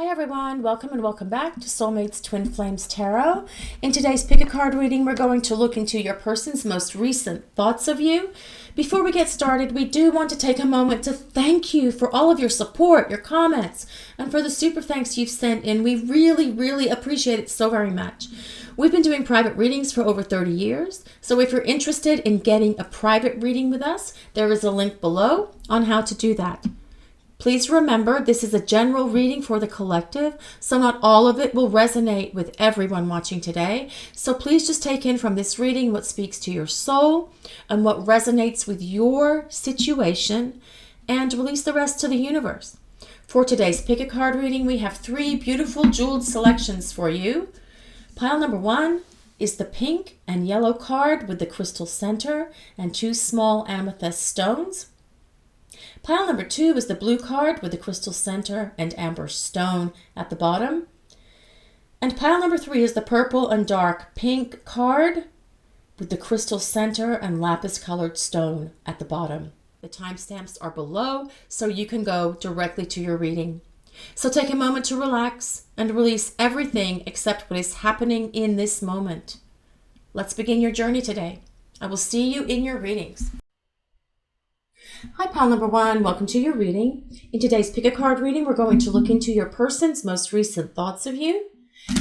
Hi everyone, welcome and welcome back to Soulmate's Twin Flames Tarot. In today's pick a card reading, we're going to look into your person's most recent thoughts of you. Before we get started, we do want to take a moment to thank you for all of your support, your comments, and for the super thanks you've sent in. We really appreciate it so very much. We've been doing private readings for over 30 years, so if you're interested in getting a private reading with us, there is a link below on how to do that. Please remember, this is a general reading for the collective, so not all of it will resonate with everyone watching today. So please just take in from this reading what speaks to your soul and what resonates with your situation and release the rest to the universe. For today's pick a card reading, we have 3 beautiful jeweled selections for you. Pile number 1 is the pink and yellow card with the crystal center and 2 small amethyst stones. Pile number 2 is the blue card with the crystal center and amber stone at the bottom. And pile number 3 is the purple and dark pink card with the crystal center and lapis colored stone at the bottom. The timestamps are below, so you can go directly to your reading. So take a moment to relax and release everything except what is happening in this moment. Let's begin your journey today. I will see you in your readings. Hi, pile number 1. Welcome to your reading. In today's pick a card reading, we're going to look into your person's most recent thoughts of you.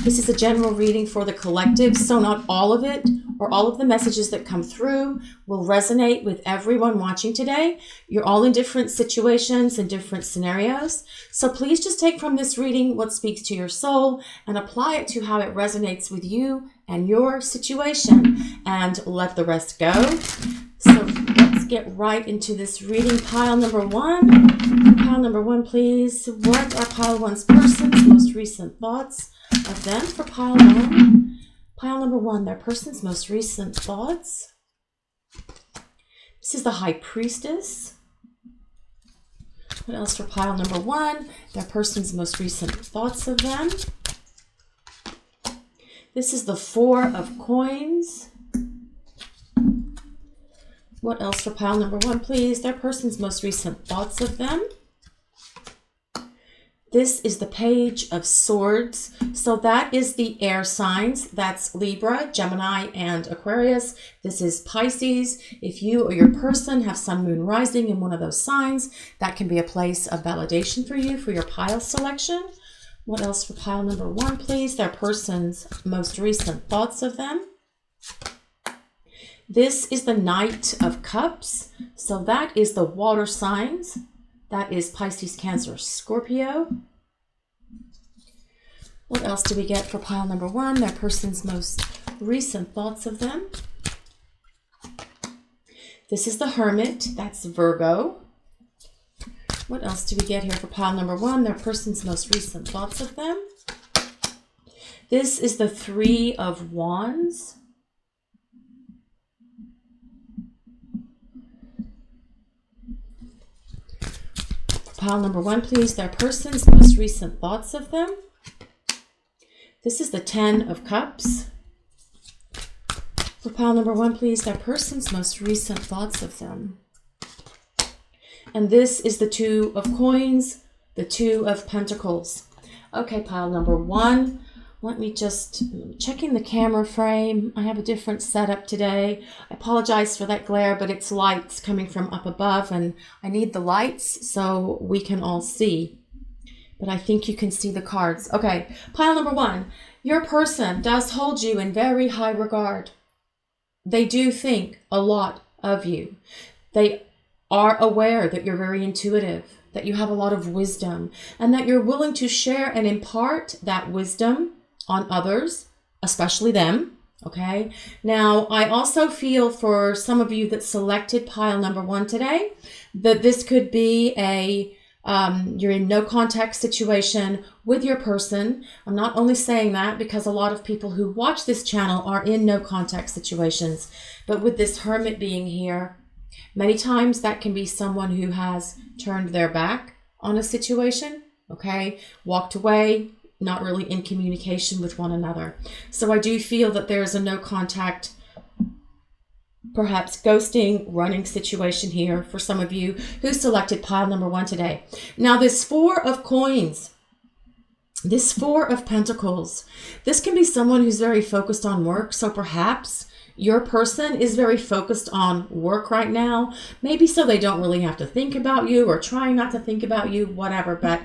This is a general reading for the collective, so not all of it or all of the messages that come through will resonate with everyone watching today. You're all in different situations and different scenarios. So please just take from this reading what speaks to your soul and apply it to how it resonates with you and your situation and let the rest go. So let's get right into this reading. Pile number 1. Pile number 1, please. What are pile 1's person's most recent thoughts of them for pile 1? Pile number 1, their person's most recent thoughts. This is the High Priestess. What else for pile number 1? Their person's most recent thoughts of them. This is the 4 of Coins. What else for pile number 1, please? Their person's most recent thoughts of them. This is the Page of Swords. So that is the air signs. That's Libra, Gemini, and Aquarius. This is Pisces. If you or your person have Sun, Moon, Rising in one of those signs, that can be a place of validation for you for your pile selection. What else for pile number 1, please? Their person's most recent thoughts of them. This is the Knight of Cups. So that is the water signs. That is Pisces, Cancer, Scorpio. What else do we get for pile number 1? Their person's most recent thoughts of them. This is the Hermit. That's Virgo. What else do we get here for pile number 1? Their person's most recent thoughts of them. This is the 3 of Wands. Pile number 1, please. Their person's most recent thoughts of them. This is the 10 of Cups. For pile number 1, please. Their person's most recent thoughts of them. And this is the 2 of Coins, the 2 of Pentacles. Okay, pile number 1. Let me just checking the camera frame. I have a different setup today. I apologize for that glare, but it's lights coming from up above and I need the lights so we can all see. But I think you can see the cards. Okay, pile number 1. Your person does hold you in very high regard. They do think a lot of you. They are aware that you're very intuitive, that you have a lot of wisdom, and that you're willing to share and impart that wisdom on others, especially them, okay? Now, I also feel for some of you that selected pile number 1 today, that this could be a, you're in no contact situation with your person. I'm not only saying that because a lot of people who watch this channel are in no contact situations, but with this Hermit being here, many times that can be someone who has turned their back on a situation, okay? Walked away, not really in communication with one another. So I do feel that there's a no contact, perhaps ghosting, running situation here for some of you who selected pile number 1 today. Now this 4 of Coins, This Four of Pentacles, this can be someone who's very focused on work. So perhaps your person is very focused on work right now. Maybe so they don't really have to think about you, or trying not to think about you, whatever. But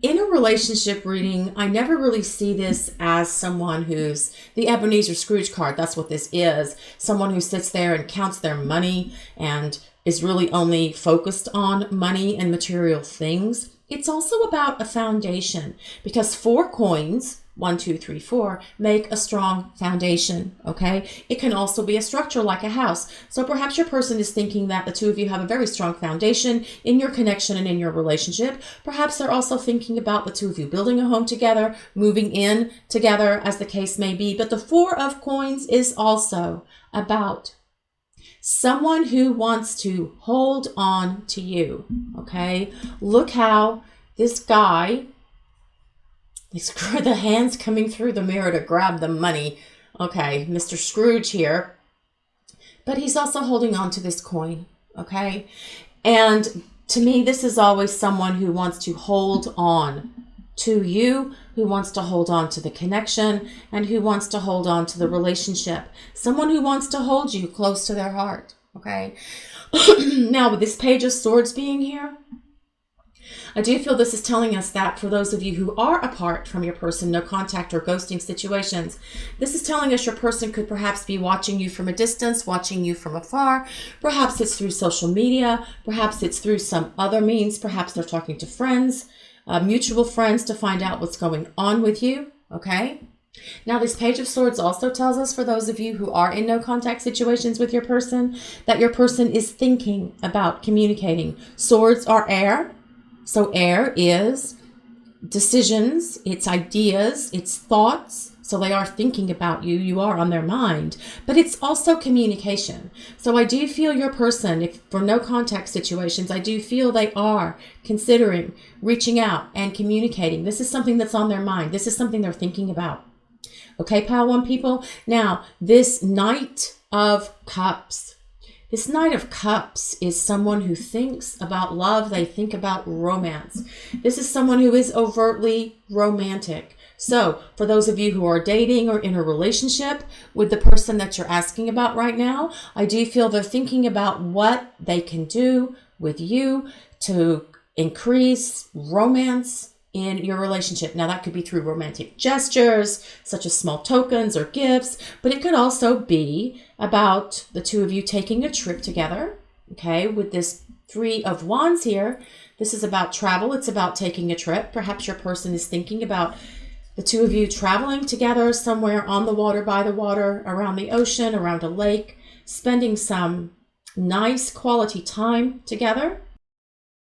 in a relationship reading, I never really see this as someone who's the Ebenezer Scrooge card. That's what this is. Someone who sits there and counts their money and is really only focused on money and material things. It's also about a foundation, because 4 coins, 1, 2, 3, 4, make a strong foundation, okay? It can also be a structure like a house. So perhaps your person is thinking that the two of you have a very strong foundation in your connection and in your relationship. Perhaps they're also thinking about the two of you building a home together, moving in together, as the case may be. But the 4 of coins is also about someone who wants to hold on to you, okay? Look how this guy, the hands coming through the mirror to grab the money. Okay, Mr. Scrooge here. But he's also holding on to this coin, okay? And to me, this is always someone who wants to hold on to you, who wants to hold on to the connection, and who wants to hold on to the relationship. Someone who wants to hold you close to their heart, okay? Now, with this Page of Swords being here, I do feel this is telling us that for those of you who are apart from your person, no contact or ghosting situations, this is telling us your person could perhaps be watching you from a distance, watching you from afar. Perhaps it's through social media. Perhaps it's through some other means. Perhaps they're talking to friends, mutual friends, to find out what's going on with you, okay? Now, this Page of Swords also tells us, for those of you who are in no contact situations with your person, that your person is thinking about communicating. Swords are air. So air is decisions, it's ideas, it's thoughts. So they are thinking about you. You are on their mind. But it's also communication. So I do feel your person, if for no contact situations, I do feel they are considering reaching out and communicating. This is something that's on their mind. This is something they're thinking about. Okay, Pile 1 people? Now, this Knight of Cups. This Knight of Cups is someone who thinks about love. They think about romance. This is someone who is overtly romantic. So for those of you who are dating or in a relationship with the person that you're asking about right now, I do feel they're thinking about what they can do with you to increase romance in your relationship. Now, that could be through romantic gestures, such as small tokens or gifts, but it could also be about the two of you taking a trip together, okay? With this 3 of Wands here, this is about travel. It's about taking a trip. Perhaps your person is thinking about the two of you traveling together somewhere on the water, by the water, around the ocean, around a lake, spending some nice quality time together.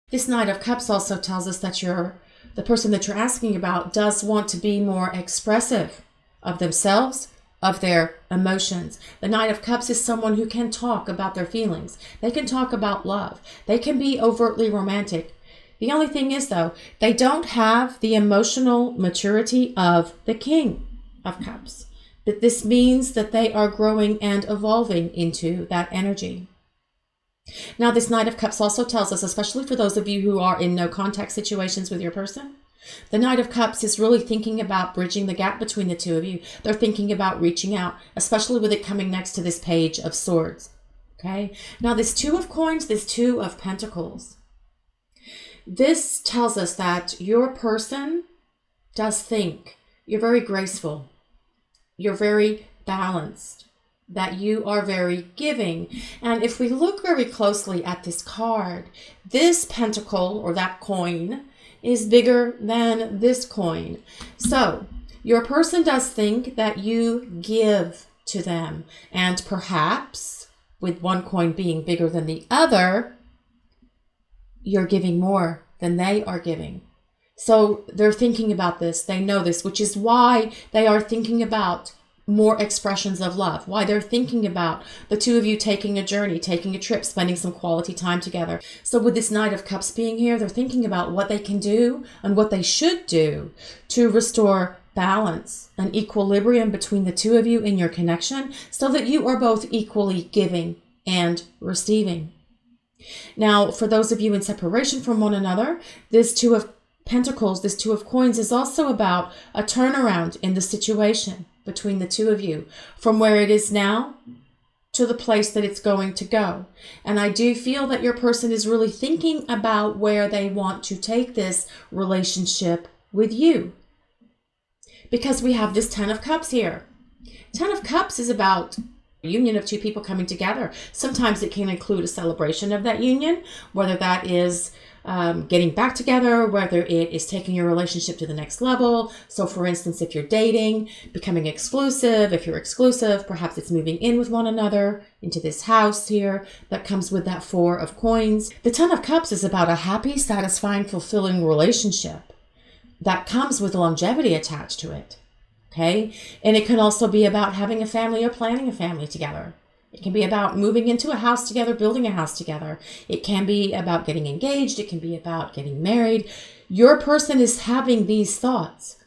This Knight of Cups also tells us that the person that you're asking about does want to be more expressive of themselves, of their emotions. The Knight of Cups is someone who can talk about their feelings. They can talk about love. They can be overtly romantic. The only thing is, though, they don't have the emotional maturity of the King of Cups. But this means that they are growing and evolving into that energy. Now, this Knight of Cups also tells us, especially for those of you who are in no contact situations with your person, the Knight of Cups is really thinking about bridging the gap between the two of you. They're thinking about reaching out, especially with it coming next to this Page of Swords. Okay. Now, this 2 of Coins, this 2 of Pentacles, this tells us that your person does think you're very graceful. You're very balanced. That you are very giving. And if we look very closely at this card, this pentacle or that coin is bigger than this coin. So your person does think that you give to them. And perhaps with one coin being bigger than the other, you're giving more than they are giving. So they're thinking about this. They know this, which is why they are thinking about more expressions of love, why they're thinking about the two of you taking a journey, taking a trip, spending some quality time together. So with this Knight of Cups being here, they're thinking about what they can do and what they should do to restore balance and equilibrium between the two of you in your connection so that you are both equally giving and receiving. Now, for those of you in separation from one another, this 2 of Pentacles, this Two of Coins, is also about a turnaround in the situation between the two of you from where it is now to the place that it's going to go. And I do feel that your person is really thinking about where they want to take this relationship with you. Because we have this Ten of Cups here. Ten of Cups is about a union of two people coming together. Sometimes it can include a celebration of that union, whether that is getting back together, whether it is taking your relationship to the next level. So for instance, if you're dating, becoming exclusive, if you're exclusive, perhaps it's moving in with one another into this house here that comes with that Four of Coins. The Ten of Cups is about a happy, satisfying, fulfilling relationship that comes with longevity attached to it. Okay. And it can also be about having a family or planning a family together. It can be about moving into a house together, building a house together. It can be about getting engaged. It can be about getting married. Your person is having these thoughts,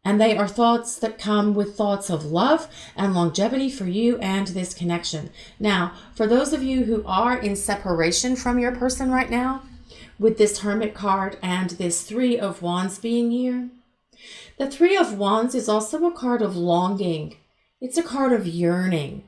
and they are thoughts that come with thoughts of love and longevity for you and this connection. Now, for those of you who are in separation from your person right now, with this Hermit card and this Three of Wands being here, the Three of Wands is also a card of longing. It's a card of yearning.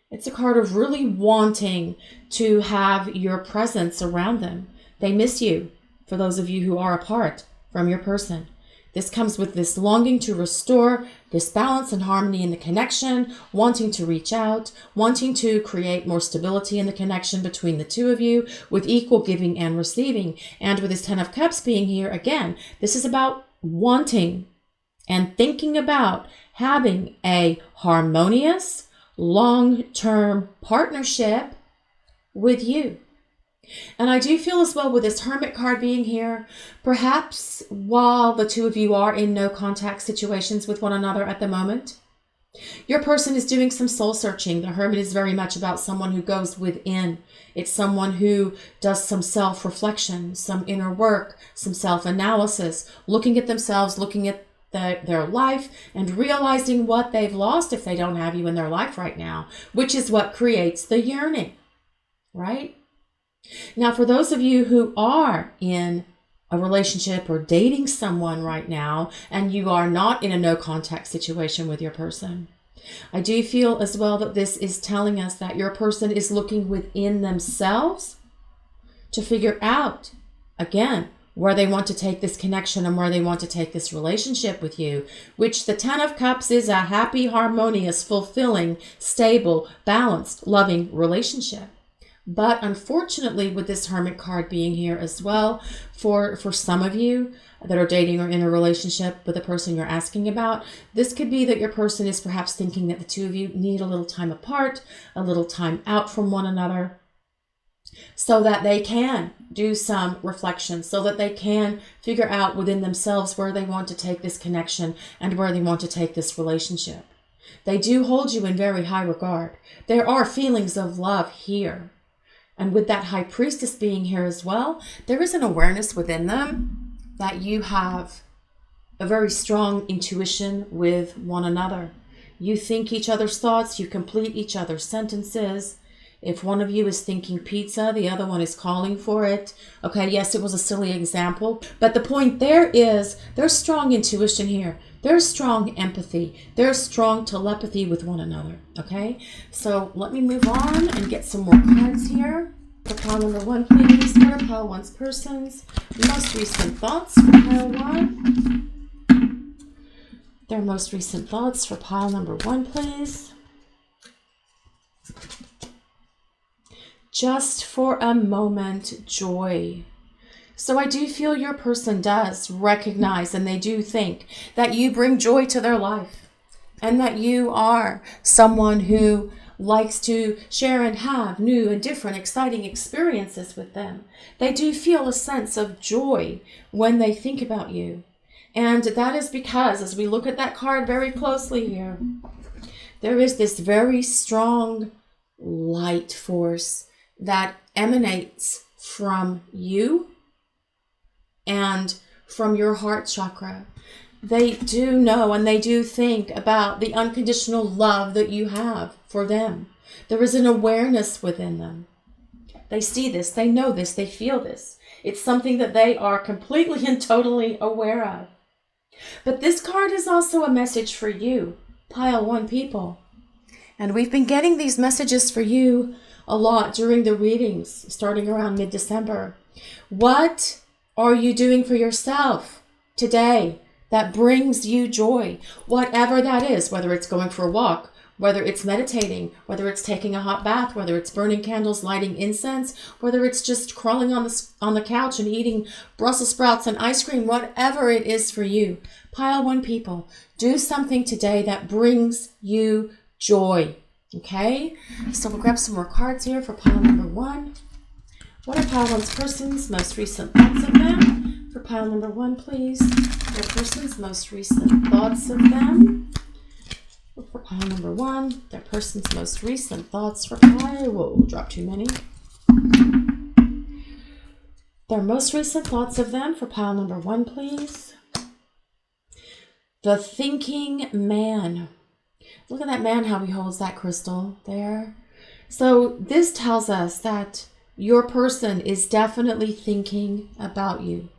It's a card of really wanting to have your presence around them. They miss you, for those of you who are apart from your person. This comes with this longing to restore this balance and harmony in the connection, wanting to reach out, wanting to create more stability in the connection between the two of you with equal giving and receiving. And with this Ten of Cups being here, again, this is about wanting and thinking about having a harmonious, long-term partnership with you. And I do feel as well with this Hermit card being here, perhaps while the two of you are in no contact situations with one another at the moment, your person is doing some soul searching. The Hermit is very much about someone who goes within. It's someone who does some self-reflection, some inner work, some self-analysis, looking at themselves, looking at their life and realizing what they've lost if they don't have you in their life right now, which is what creates the yearning, right? Now, for those of you who are in a relationship or dating someone right now, and you are not in a no contact situation with your person, I do feel as well that this is telling us that your person is looking within themselves to figure out, again, where they want to take this connection and where they want to take this relationship with you, which the Ten of Cups is a happy, harmonious, fulfilling, stable, balanced, loving relationship. But unfortunately, with this Hermit card being here as well, for some of you that are dating or in a relationship with the person you're asking about, this could be that your person is perhaps thinking that the two of you need a little time apart, a little time out from one another, so that they can do some reflection, so that they can figure out within themselves where they want to take this connection and where they want to take this relationship. They do hold you in very high regard. There are feelings of love here. And with that High Priestess being here as well, there is an awareness within them that you have a very strong intuition with one another. You think each other's thoughts, you complete each other's sentences. If one of you is thinking pizza, the other one is calling for it. Okay, yes, it was a silly example. But the point there is there's strong intuition here. There's strong empathy. There's strong telepathy with one another. Okay, so let me move on and get some more cards here. For pile number one, please. What are pile one's person's most recent thoughts for pile one? Their most recent thoughts for pile number one, please. Just for a moment, joy. So I do feel your person does recognize and they do think that you bring joy to their life and that you are someone who likes to share and have new and different exciting experiences with them. They do feel a sense of joy when they think about you. And that is because, as we look at that card very closely here, there is this very strong light force that emanates from you and from your heart chakra. They do know and they do think about the unconditional love that you have for them. There is an awareness within them. They see this, they know this, they feel this. It's something that they are completely and totally aware of. But this card is also a message for you, pile 1 people. And we've been getting these messages for you a lot during the readings, starting around mid-December. What are you doing for yourself today that brings you joy? Whatever that is, whether it's going for a walk, whether it's meditating, whether it's taking a hot bath, whether it's burning candles, lighting incense, whether it's just crawling on the couch and eating Brussels sprouts and ice cream, whatever it is for you. Pile 1 people. Do something today that brings you joy. Okay? So we'll grab some more cards here for pile number 1. What are pile 1's person's most recent thoughts of them? For pile number 1, please. Their person's most recent thoughts of them. For pile number 1, their person's most recent thoughts for pile. Whoa, drop too many. Their most recent thoughts of them for pile number 1, please. The thinking man. Look at that man, how he holds that crystal there. So this tells us that your person is definitely thinking about you.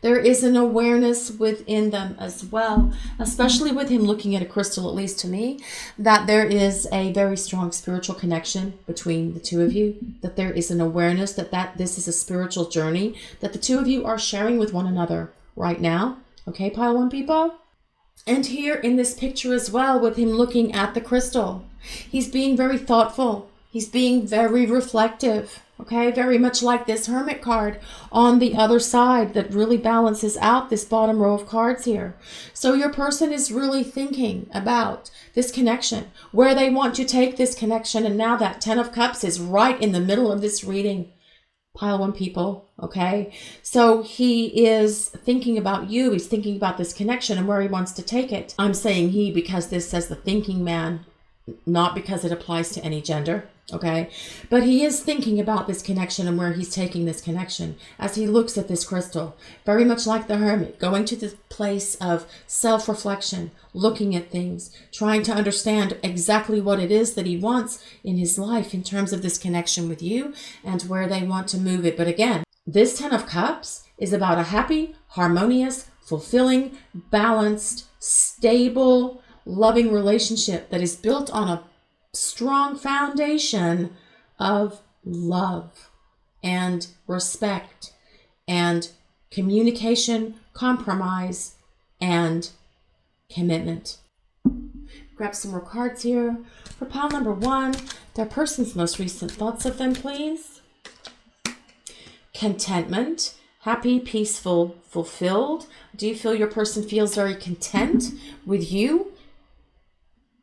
There is an awareness within them as well, especially with him looking at a crystal, at least to me, that there is a very strong spiritual connection between the two of you, that there is an awareness that this is a spiritual journey that the two of you are sharing with one another right now. Okay, pile 1 people? And here in this picture as well, with him looking at the crystal, he's being very thoughtful. He's being very reflective. Okay, very much like this Hermit card on the other side that really balances out this bottom row of cards here. So your person is really thinking about this connection, where they want to take this connection. And now that 10 of Cups is right in the middle of this reading. Pile 1 people, okay? So he is thinking about you. He's thinking about this connection and where he wants to take it. I'm saying he because this says the thinking man, not because it applies to any gender, okay? But he is thinking about this connection and where he's taking this connection as he looks at this crystal. Very much like the Hermit, going to the place of self-reflection, looking at things, trying to understand exactly what it is that he wants in his life in terms of this connection with you and where they want to move it. But again, this 10 of Cups is about a happy, harmonious, fulfilling, balanced, stable, loving relationship that is built on a strong foundation of love and respect and communication, compromise, and commitment. Grab some more cards here. For pile number 1, their person's most recent thoughts of them, please. Contentment. Happy, peaceful, fulfilled. Do you feel your person feels very content with you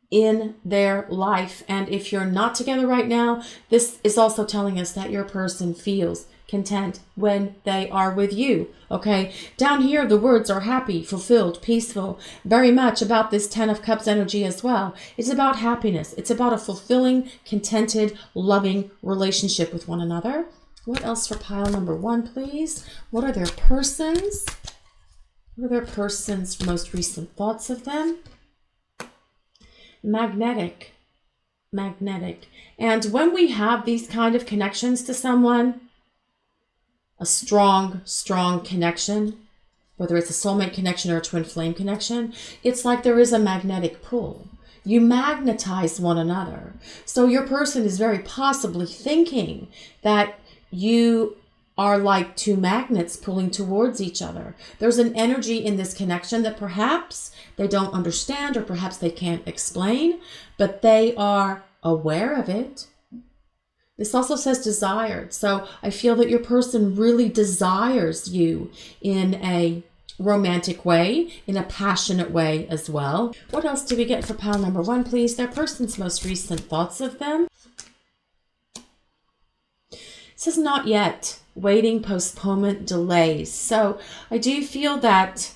in their life? And if you're not together right now, this is also telling us that your person feels content when they are with you. Okay, down here the words are happy, fulfilled, peaceful, very much about this 10 of Cups energy as well. It's about happiness. It's about a fulfilling, contented, loving relationship with one another. What else for pile number 1, please? What are their person's most recent thoughts of them? Magnetic. And when we have these kind of connections to someone, a strong connection, whether it's a soulmate connection or a twin flame connection, it's like there is a magnetic pull. You magnetize one another. So your person is very possibly thinking that you are like two magnets pulling towards each other. There's an energy in this connection that perhaps they don't understand or perhaps they can't explain, but they are aware of it. This also says desired. So I feel that your person really desires you in a romantic way, in a passionate way as well. What else do we get for pile number 1, please? Their person's most recent thoughts of them. It says not yet. Waiting, postponement, delays. So I do feel that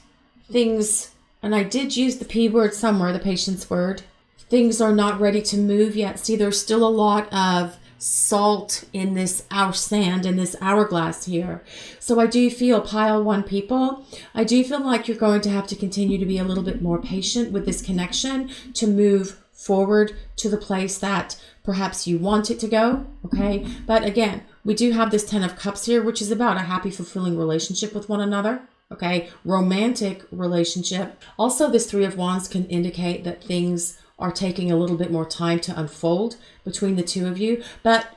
things, and I did use the P word somewhere, the patience word, things are not ready to move yet. See, there's still a lot of salt in this sand in this hourglass here. So I do feel, pile 1 people, I do feel like you're going to have to continue to be a little bit more patient with this connection to move forward to the place that perhaps you want it to go, okay? But again, we do have this 10 of Cups here, which is about a happy, fulfilling relationship with one another, okay? Romantic relationship. Also, this 3 of Wands can indicate that things are taking a little bit more time to unfold between the two of you. But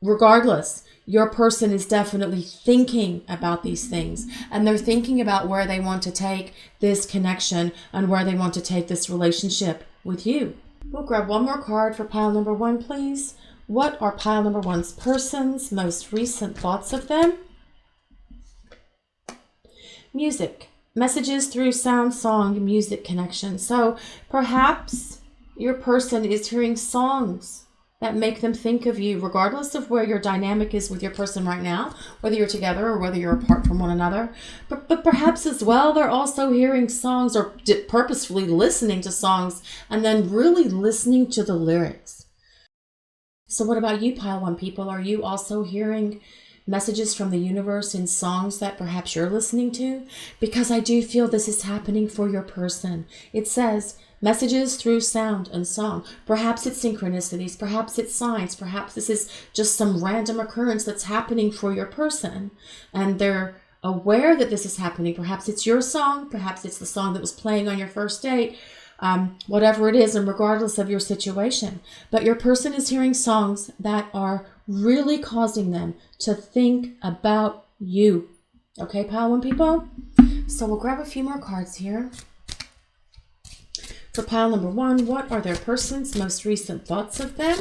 regardless, your person is definitely thinking about these things, and they're thinking about where they want to take this connection and where they want to take this relationship with you. We'll grab one more card for pile number 1, please. What are pile number 1's person's most recent thoughts of them? Music. Messages through sound, song, music connection. So perhaps your person is hearing songs that make them think of you, regardless of where your dynamic is with your person right now, whether you're together or whether you're apart from one another. But perhaps as well, they're also hearing songs or purposefully listening to songs and then really listening to the lyrics. So what about you, pile 1 people? Are you also hearing messages from the universe in songs that perhaps you're listening to? Because I do feel this is happening for your person. It says, messages through sound and song. Perhaps it's synchronicities, perhaps it's signs, perhaps this is just some random occurrence that's happening for your person. And they're aware that this is happening. Perhaps it's your song, perhaps it's the song that was playing on your first date, whatever it is, and regardless of your situation. But your person is hearing songs that are really causing them to think about you. Okay, pile 1 people? So we'll grab a few more cards here. For pile number 1, what are their person's most recent thoughts of them?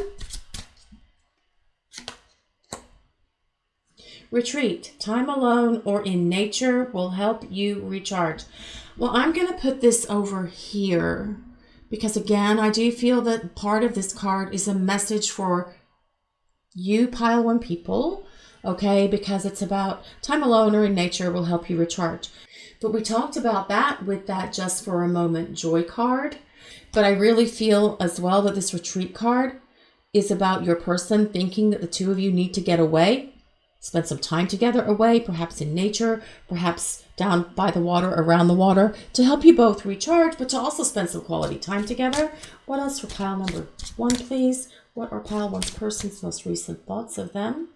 Retreat. Time alone or in nature will help you recharge. Well, I'm going to put this over here because, again, I do feel that part of this card is a message for you, pile 1 people, okay? Because it's about time alone or in nature will help you recharge. But we talked about that with that just for a moment joy card. But I really feel as well that this retreat card is about your person thinking that the two of you need to get away, spend some time together away, perhaps in nature, perhaps down by the water, around the water, to help you both recharge, but to also spend some quality time together. What else for pile number 1, please? What are pile 1's person's most recent thoughts of them?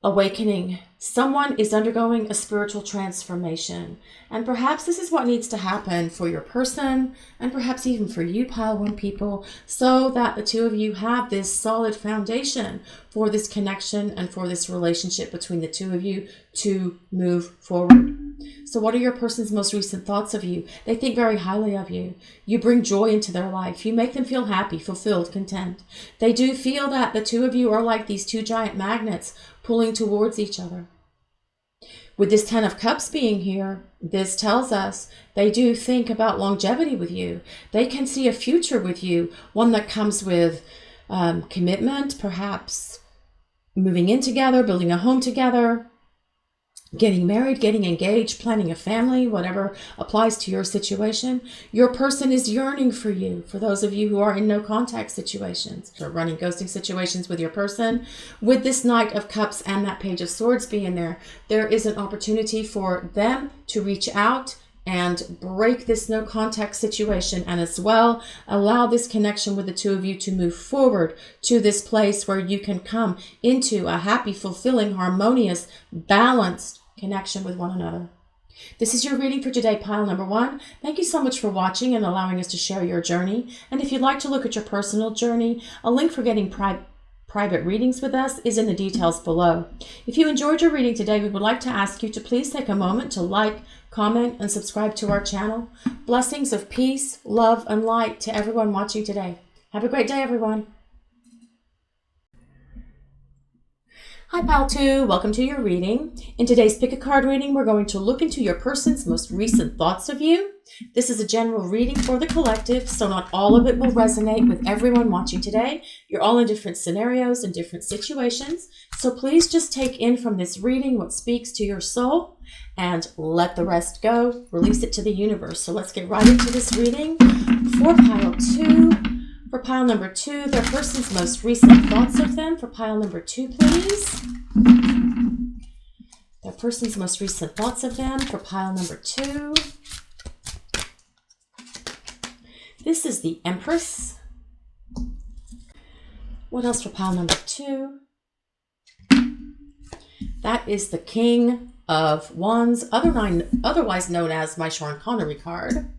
Awakening. Someone is undergoing a spiritual transformation, and perhaps this is what needs to happen for your person and perhaps even for you, pile 1 people, so that the two of you have this solid foundation for this connection and for this relationship between the two of you to move forward. So what are your person's most recent thoughts of you? They think very highly of you. You bring joy into their life. You make them feel happy, fulfilled, content. They do feel that the two of you are like these 2 giant magnets pulling towards each other. With this 10 of Cups being here, this tells us they do think about longevity with you. They can see a future with you, one that comes with commitment, perhaps moving in together, building a home together, getting married, getting engaged, planning a family, whatever applies to your situation. Your person is yearning for you. For those of you who are in no contact situations or running ghosting situations with your person, with this Knight of Cups and that Page of Swords being there, there is an opportunity for them to reach out and break this no contact situation, and as well allow this connection with the two of you to move forward to this place where you can come into a happy, fulfilling, harmonious, balanced connection with one another. This is your reading for today, pile number 1. Thank you so much for watching and allowing us to share your journey. And if you'd like to look at your personal journey, a link for getting private readings with us is in the details below. If you enjoyed your reading today, we would like to ask you to please take a moment to like, comment, and subscribe to our channel. Blessings of peace, love, and light to everyone watching today. Have a great day, everyone. Hi, Pile 2. Welcome to your reading. In today's Pick a Card reading, we're going to look into your person's most recent thoughts of you. This is a general reading for the collective, so not all of it will resonate with everyone watching today. You're all in different scenarios and different situations, so please just take in from this reading what speaks to your soul and let the rest go. Release it to the universe. So let's get right into this reading for Pile 2. For pile number 2, their person's most recent thoughts of them. For pile number 2, please. Their person's most recent thoughts of them. For pile number 2. This is the Empress. What else for pile number 2? That is the King of Wands, otherwise known as my Sean Connery card.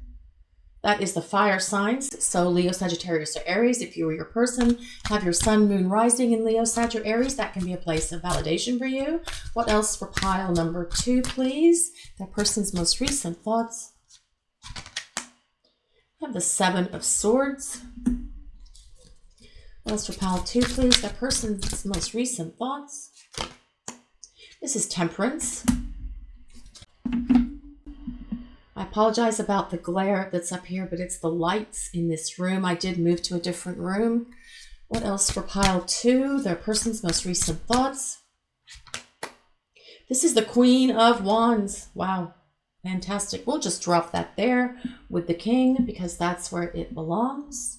That is the fire signs. So Leo, Sagittarius, or Aries. If you or your person have your sun, moon rising in Leo, Sag, or Aries, that can be a place of validation for you. What else for pile number 2, please? That person's most recent thoughts. We have the 7 of Swords. What else for pile 2, please? That person's most recent thoughts. This is Temperance. I apologize about the glare that's up here, but it's the lights in this room. I did move to a different room. What else for pile 2? Their person's most recent thoughts. This is the Queen of Wands. Wow, fantastic. We'll just drop that there with the King because that's where it belongs.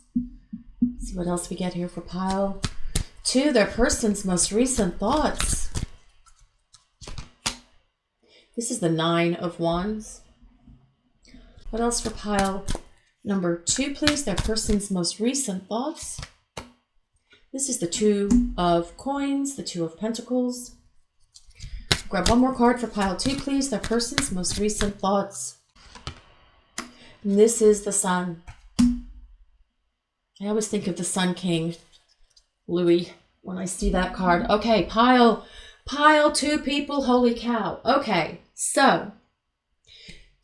Let's see what else we get here for pile 2. Their person's most recent thoughts. This is the 9 of Wands. What else for pile number 2, please? Their person's most recent thoughts. This is the 2 of Coins, the 2 of Pentacles. Grab one more card for pile 2, please. Their person's most recent thoughts. And this is the Sun. I always think of the Sun King, Louis, when I see that card. Okay, pile 2, people. Holy cow. Okay, so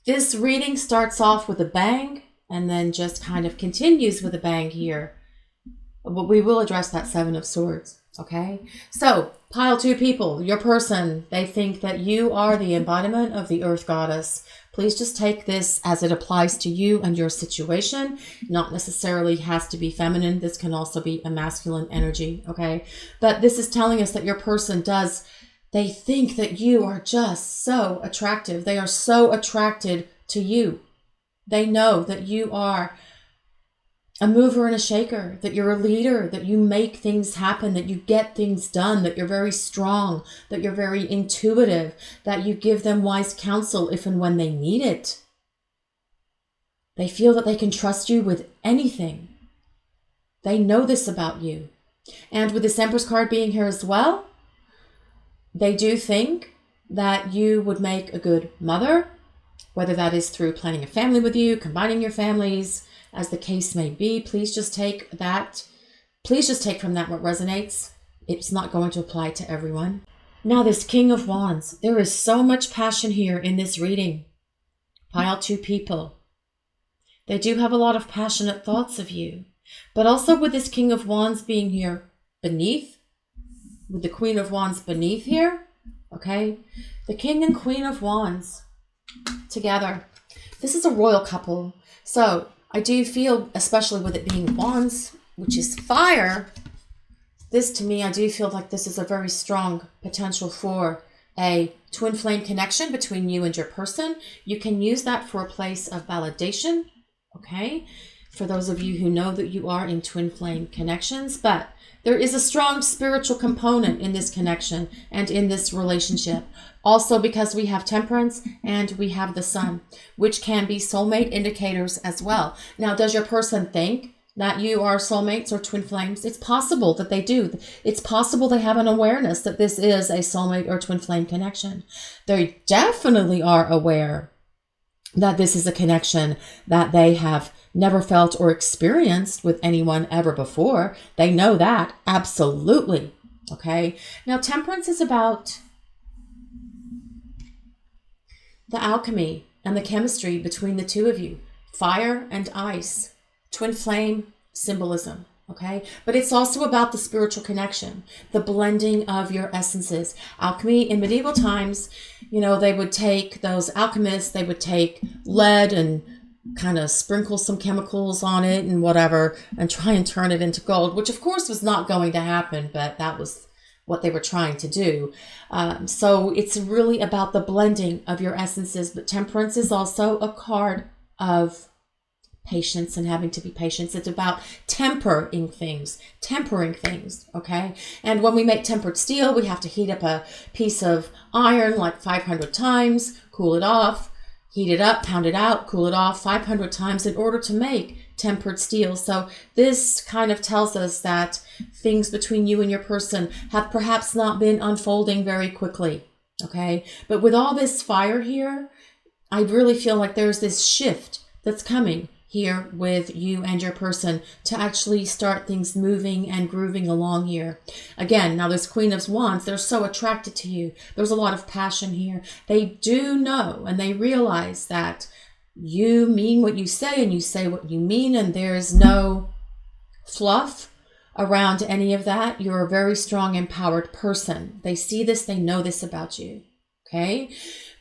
this reading starts off with a bang and then just kind of continues with a bang here. But we will address that 7 of Swords, okay? So, pile 2 people, your person, they think that you are the embodiment of the Earth Goddess. Please just take this as it applies to you and your situation. Not necessarily has to be feminine. This can also be a masculine energy, okay? But this is telling us that your person they think that you are just so attractive. They are so attracted to you. They know that you are a mover and a shaker, that you're a leader, that you make things happen, that you get things done, that you're very strong, that you're very intuitive, that you give them wise counsel if and when they need it. They feel that they can trust you with anything. They know this about you. And with this Empress card being here as well, they do think that you would make a good mother, whether that is through planning a family with you, combining your families, as the case may be. Please just take that. Please just take from that what resonates. It's not going to apply to everyone. Now, this King of Wands, there is so much passion here in this reading. Pile 2 people. They do have a lot of passionate thoughts of you, but also with this King of Wands being here beneath, with the Queen of Wands beneath here, okay? The King and Queen of Wands together. This is a royal couple. So I do feel, especially with it being Wands, which is fire, this to me, I do feel like this is a very strong potential for a twin flame connection between you and your person. You can use that for a place of validation, okay? For those of you who know that you are in twin flame connections, but there is a strong spiritual component in this connection and in this relationship. Also because we have Temperance and we have the Sun, which can be soulmate indicators as well. Now, does your person think that you are soulmates or twin flames? It's possible that they do. It's possible they have an awareness that this is a soulmate or twin flame connection. They definitely are aware that this is a connection that they have never felt or experienced with anyone ever before. They know that, absolutely. Okay. Now, Temperance is about the alchemy and the chemistry between the two of you. Fire and ice, twin flame symbolism. Okay. But it's also about the spiritual connection, the blending of your essences. Alchemy in medieval times, you know, they would take those alchemists, they would take lead and kind of sprinkle some chemicals on it and whatever and try and turn it into gold, which of course was not going to happen, but that was what they were trying to do. So it's really about the blending of your essences, but Temperance is also a card of patience and having to be patient. It's about tempering things, okay? And when we make tempered steel, we have to heat up a piece of iron like 500 times, cool it off, heat it up, pound it out, cool it off 500 times in order to make tempered steel. So this kind of tells us that things between you and your person have perhaps not been unfolding very quickly. Okay. But with all this fire here, I really feel like there's this shift that's coming here with you and your person to actually start things moving and grooving along here. Again, now this Queen of Wands, they're so attracted to you. There's a lot of passion here. They do know and they realize that you mean what you say and you say what you mean, and there's no fluff around any of that. You're a very strong, empowered person. They see this, they know this about you. Okay.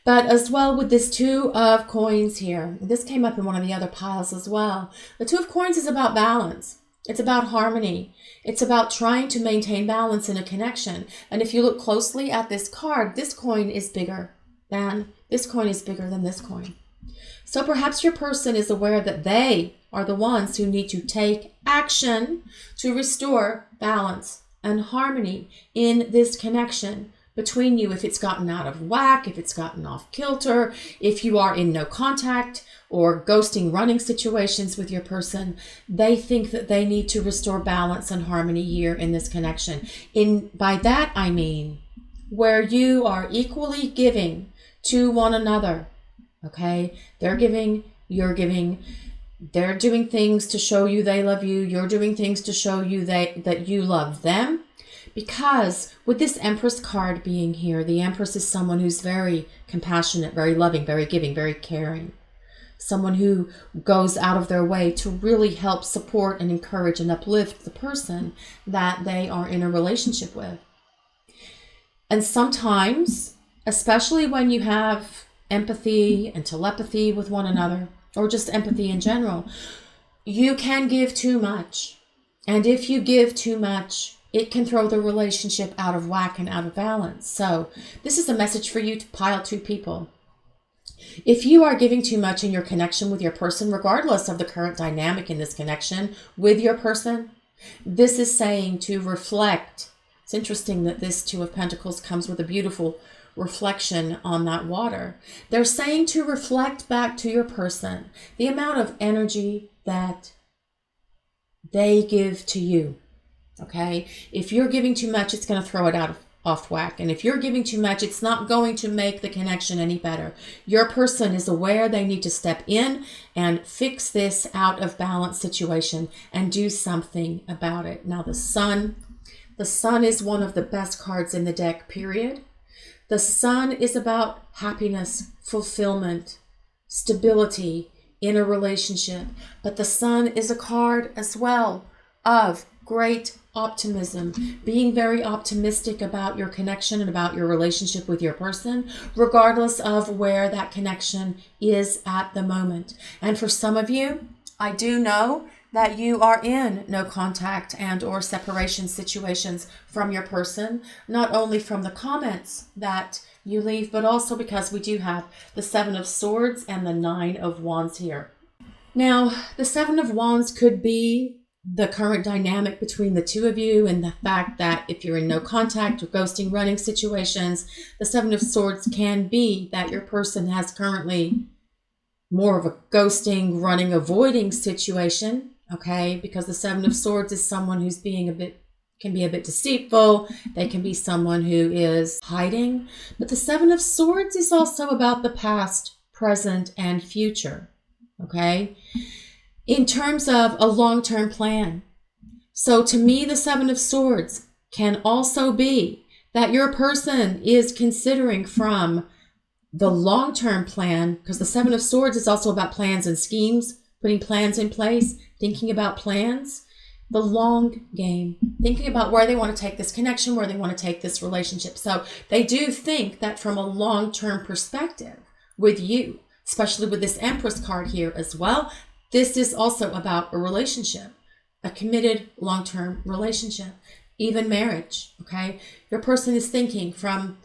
But as well with this Two of Coins here, this came up in one of the other piles as well. The Two of Coins is about balance. It's about harmony. It's about trying to maintain balance in a connection. And if you look closely at this card, this coin is bigger than this coin. So perhaps your person is aware that they are the ones who need to take action to restore balance and harmony in this connection between you. If it's gotten out of whack, if it's gotten off kilter, if you are in no contact or ghosting, running situations with your person, they think that they need to restore balance and harmony here in this connection. By that, I mean where you are equally giving to one another. Okay? They're giving, you're giving. They're doing things to show you they love you. You're doing things to show you that you love them. Because with this Empress card being here, the Empress is someone who's very compassionate, very loving, very giving, very caring. Someone who goes out of their way to really help support and encourage and uplift the person that they are in a relationship with. And sometimes, especially when you have empathy and telepathy with one another, or just empathy in general, you can give too much. And if you give too much, it can throw the relationship out of whack and out of balance. So this is a message for you to pile two people. If you are giving too much in your connection with your person, regardless of the current dynamic in this connection with your person, this is saying to reflect. It's interesting that this Two of Pentacles comes with a beautiful reflection on that water. They're saying to reflect back to your person the amount of energy that they give to you. Okay, if you're giving too much, it's going to throw it off whack. And if you're giving too much, it's not going to make the connection any better. Your person is aware they need to step in and fix this out of balance situation and do something about it. Now, the Sun is one of the best cards in the deck, period. The Sun is about happiness, fulfillment, stability in a relationship. But the Sun is a card as well of great optimism, being very optimistic about your connection and about your relationship with your person, regardless of where that connection is at the moment. And for some of you, I do know that you are in no contact and or separation situations from your person, not only from the comments that you leave, but also because we do have the Seven of Swords and the Nine of Wands here. Now, the Seven of Wands could be the current dynamic between the two of you, and the fact that if you're in no contact or ghosting, running situations, the Seven of Swords can be that your person has currently more of a ghosting, running, avoiding situation. Okay, because the Seven of Swords is someone who's can be a bit deceitful. They can be someone who is hiding. But the Seven of Swords is also about the past, present, and future. Okay, in terms of a long-term plan. So to me, the Seven of Swords can also be that your person is considering from the long-term plan, because the Seven of Swords is also about plans and schemes, putting plans in place, thinking about plans, the long game, thinking about where they want to take this connection, where they want to take this relationship. So they do think that from a long-term perspective with you, especially with this Empress card here as well. This is also about a relationship, a committed long-term relationship, even marriage, okay? Your person is thinking from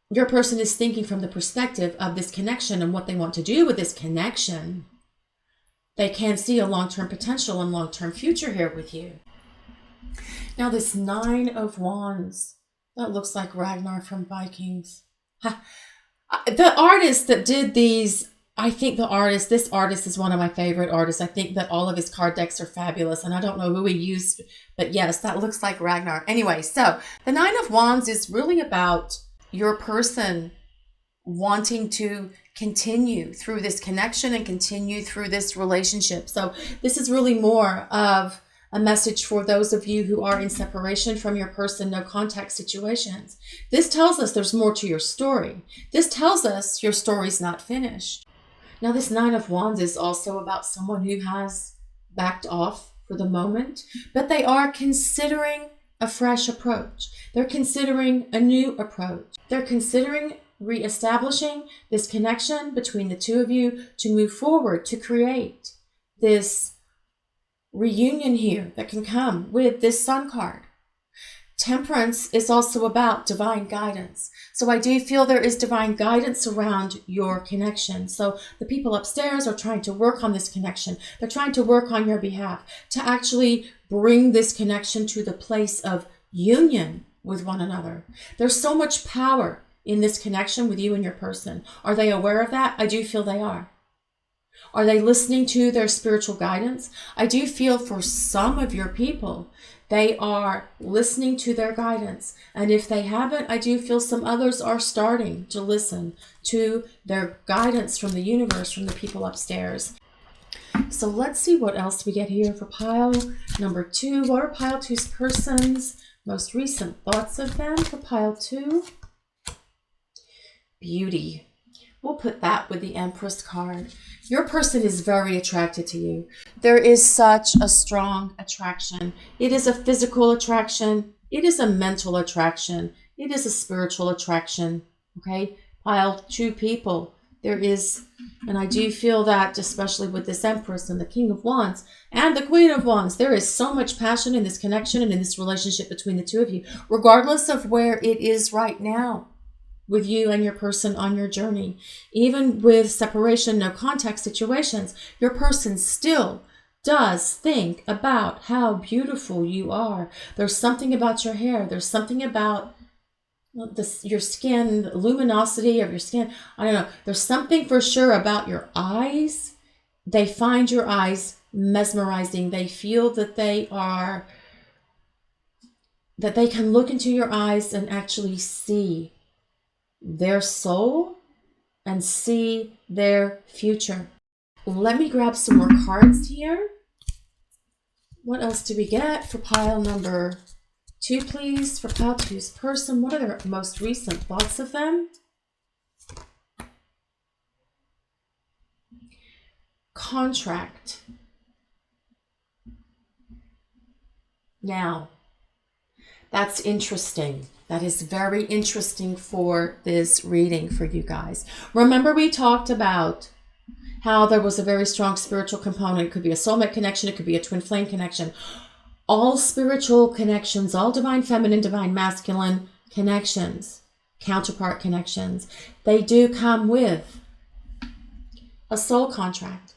the perspective of this connection and what they want to do with this connection. They can see a long-term potential and long-term future here with you. Now this Nine of Wands, that looks like Ragnar from Vikings. The artist that did these I think this artist is one of my favorite artists. I think that all of his card decks are fabulous, and I don't know who he used, but yes, that looks like Ragnar. Anyway, so the Nine of Wands is really about your person wanting to continue through this connection and continue through this relationship. So this is really more of a message for those of you who are in separation from your person, no contact situations. This tells us there's more to your story. This tells us your story's not finished. Now, this Nine of Wands is also about someone who has backed off for the moment, but they are considering a fresh approach. They're considering a new approach. They're considering reestablishing this connection between the two of you to move forward, to create this reunion here that can come with this Sun card. Temperance is also about divine guidance. So I do feel there is divine guidance around your connection. So the people upstairs are trying to work on this connection. They're trying to work on your behalf to actually bring this connection to the place of union with one another. There's so much power in this connection with you and your person. Are they aware of that? I do feel they are. Are they listening to their spiritual guidance? I do feel for some of your people, they are listening to their guidance. And if they haven't, I do feel some others are starting to listen to their guidance from the universe, from the people upstairs. So let's see what else we get here for pile number 2. What are pile 2's person's most recent thoughts of them for pile 2? Beauty. We'll put that with the Empress card. Your person is very attracted to you. There is such a strong attraction. It is a physical attraction. It is a mental attraction. It is a spiritual attraction. Okay? Pile 2 people. There is, and I do feel that, especially with this Empress and the King of Wands and the Queen of Wands, there is so much passion in this connection and in this relationship between the two of you, regardless of where it is right now with you and your person on your journey. Even with separation, no contact situations, your person still does think about how beautiful you are. There's something about your hair. There's something about your skin, the luminosity of your skin. I don't know. There's something for sure about your eyes. They find your eyes mesmerizing. They feel that they can look into your eyes and actually see their soul and see their future. Let me grab some more cards here. What else do we get for pile number 2, please? For pile 2's person, what are their most recent thoughts of them? Contract. Now, that's interesting. That is very interesting for this reading for you guys. Remember, we talked about how there was a very strong spiritual component. It could be a soulmate connection. It could be a twin flame connection. All spiritual connections, all divine feminine, divine masculine connections, counterpart connections, they do come with a soul contract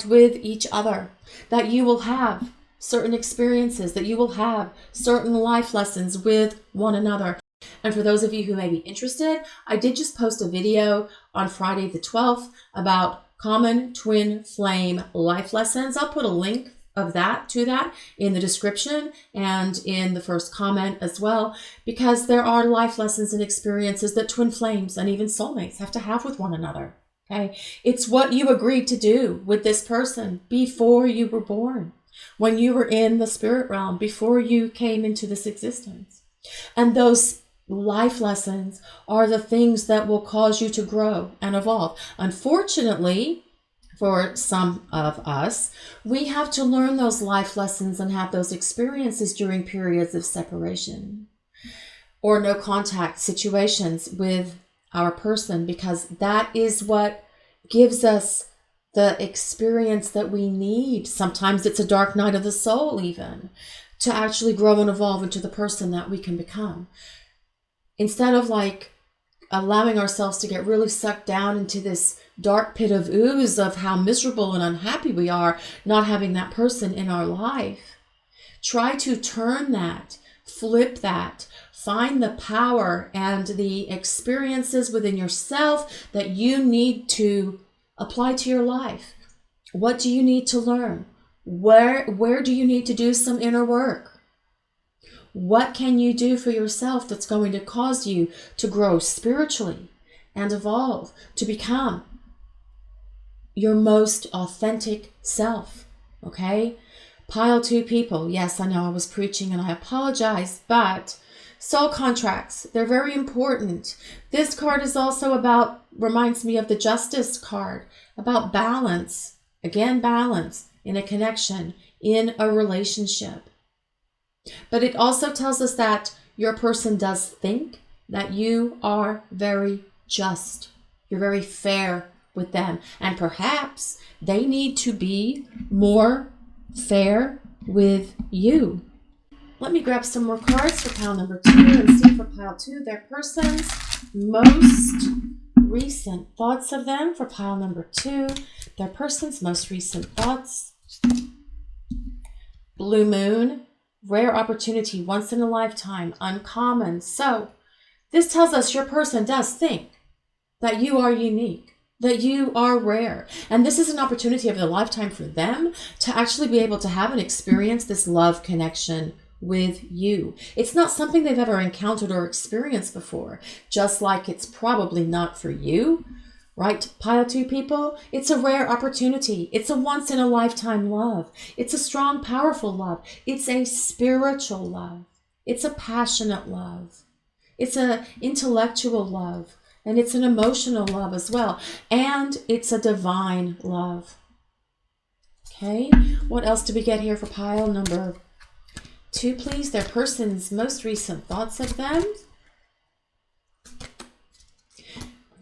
with each other, that you will have certain experiences, that you will have certain life lessons with one another. And for those of you who may be interested, I did just post a video on Friday the 12th about common twin flame life lessons. I'll put a link of that to that in the description and in the first comment as well, because there are life lessons and experiences that twin flames and even soulmates have to have with one another. Okay, it's what you agreed to do with this person before you were born, when you were in the spirit realm, before you came into this existence. And those life lessons are the things that will cause you to grow and evolve. Unfortunately, for some of us, we have to learn those life lessons and have those experiences during periods of separation or no contact situations with our person, because that is what gives us the experience that we need. Sometimes it's a dark night of the soul even, to actually grow and evolve into the person that we can become. Instead of like allowing ourselves to get really sucked down into this dark pit of ooze of how miserable and unhappy we are not having that person in our life, try to turn that flip that. Find the power and the experiences within yourself that you need to apply to your life. What do you need to learn? Where do you need to do some inner work? What can you do for yourself that's going to cause you to grow spiritually and evolve to become your most authentic self? Okay? Pile 2 people. Yes, I know I was preaching and I apologize, but soul contracts, they're very important. This card is also reminds me of the Justice card, about balance. Again, balance in a connection, in a relationship. But it also tells us that your person does think that you are very just. You're very fair with them. And perhaps they need to be more fair with you. Let me grab some more cards for pile number 2 and see for pile 2 their person's most recent thoughts of them. For pile number 2, their person's most recent thoughts. Blue moon, rare opportunity, once in a lifetime, uncommon. So this tells us your person does think that you are unique, that you are rare. And this is an opportunity of a lifetime for them to actually be able to have and experience this love connection with you. It's not something they've ever encountered or experienced before, just like it's probably not for you, right? Pile 2 people, it's a rare opportunity. It's a once in a lifetime love. It's a strong, powerful love. It's a spiritual love. It's a passionate love. It's an intellectual love. And it's an emotional love as well. And it's a divine love. Okay, what else do we get here for pile number 2, please? Their person's most recent thoughts of them.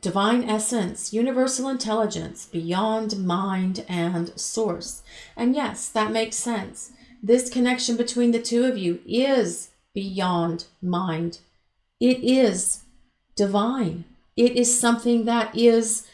Divine essence, universal intelligence, beyond mind and source. And yes, that makes sense. This connection between the 2 of you is beyond mind. It is divine. It is something that is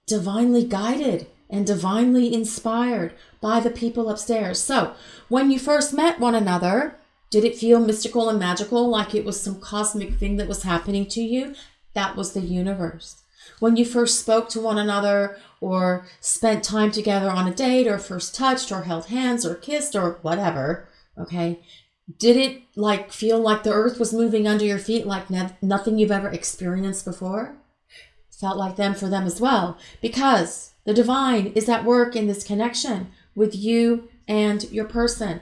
divinely guided and divinely inspired by the people upstairs. So when you first met one another, did it feel mystical and magical, like it was some cosmic thing that was happening to you? That was the universe. When you first spoke to one another or spent time together on a date or first touched or held hands or kissed or whatever, okay, did it feel like the earth was moving under your feet like nothing you've ever experienced before? Felt like them for them as well, because the divine is at work in this connection with you and your person.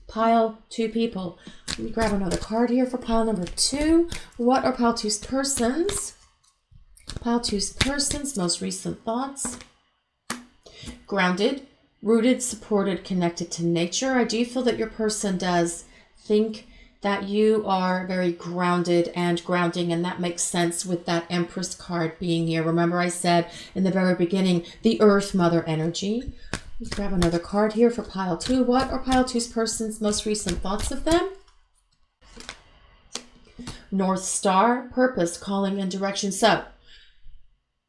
Pile 2 people. Let me grab another card here for pile number 2. What are pile 2's persons? Pile 2's persons' most recent thoughts. Grounded, rooted, supported, connected to nature. I do feel that your person does think that you are very grounded and grounding, and that makes sense with that Empress card being here. Remember I said in the very beginning, the Earth Mother energy. Let's grab another card here for pile 2. What are pile 2's person's most recent thoughts of them? North Star, purpose, calling, and direction. So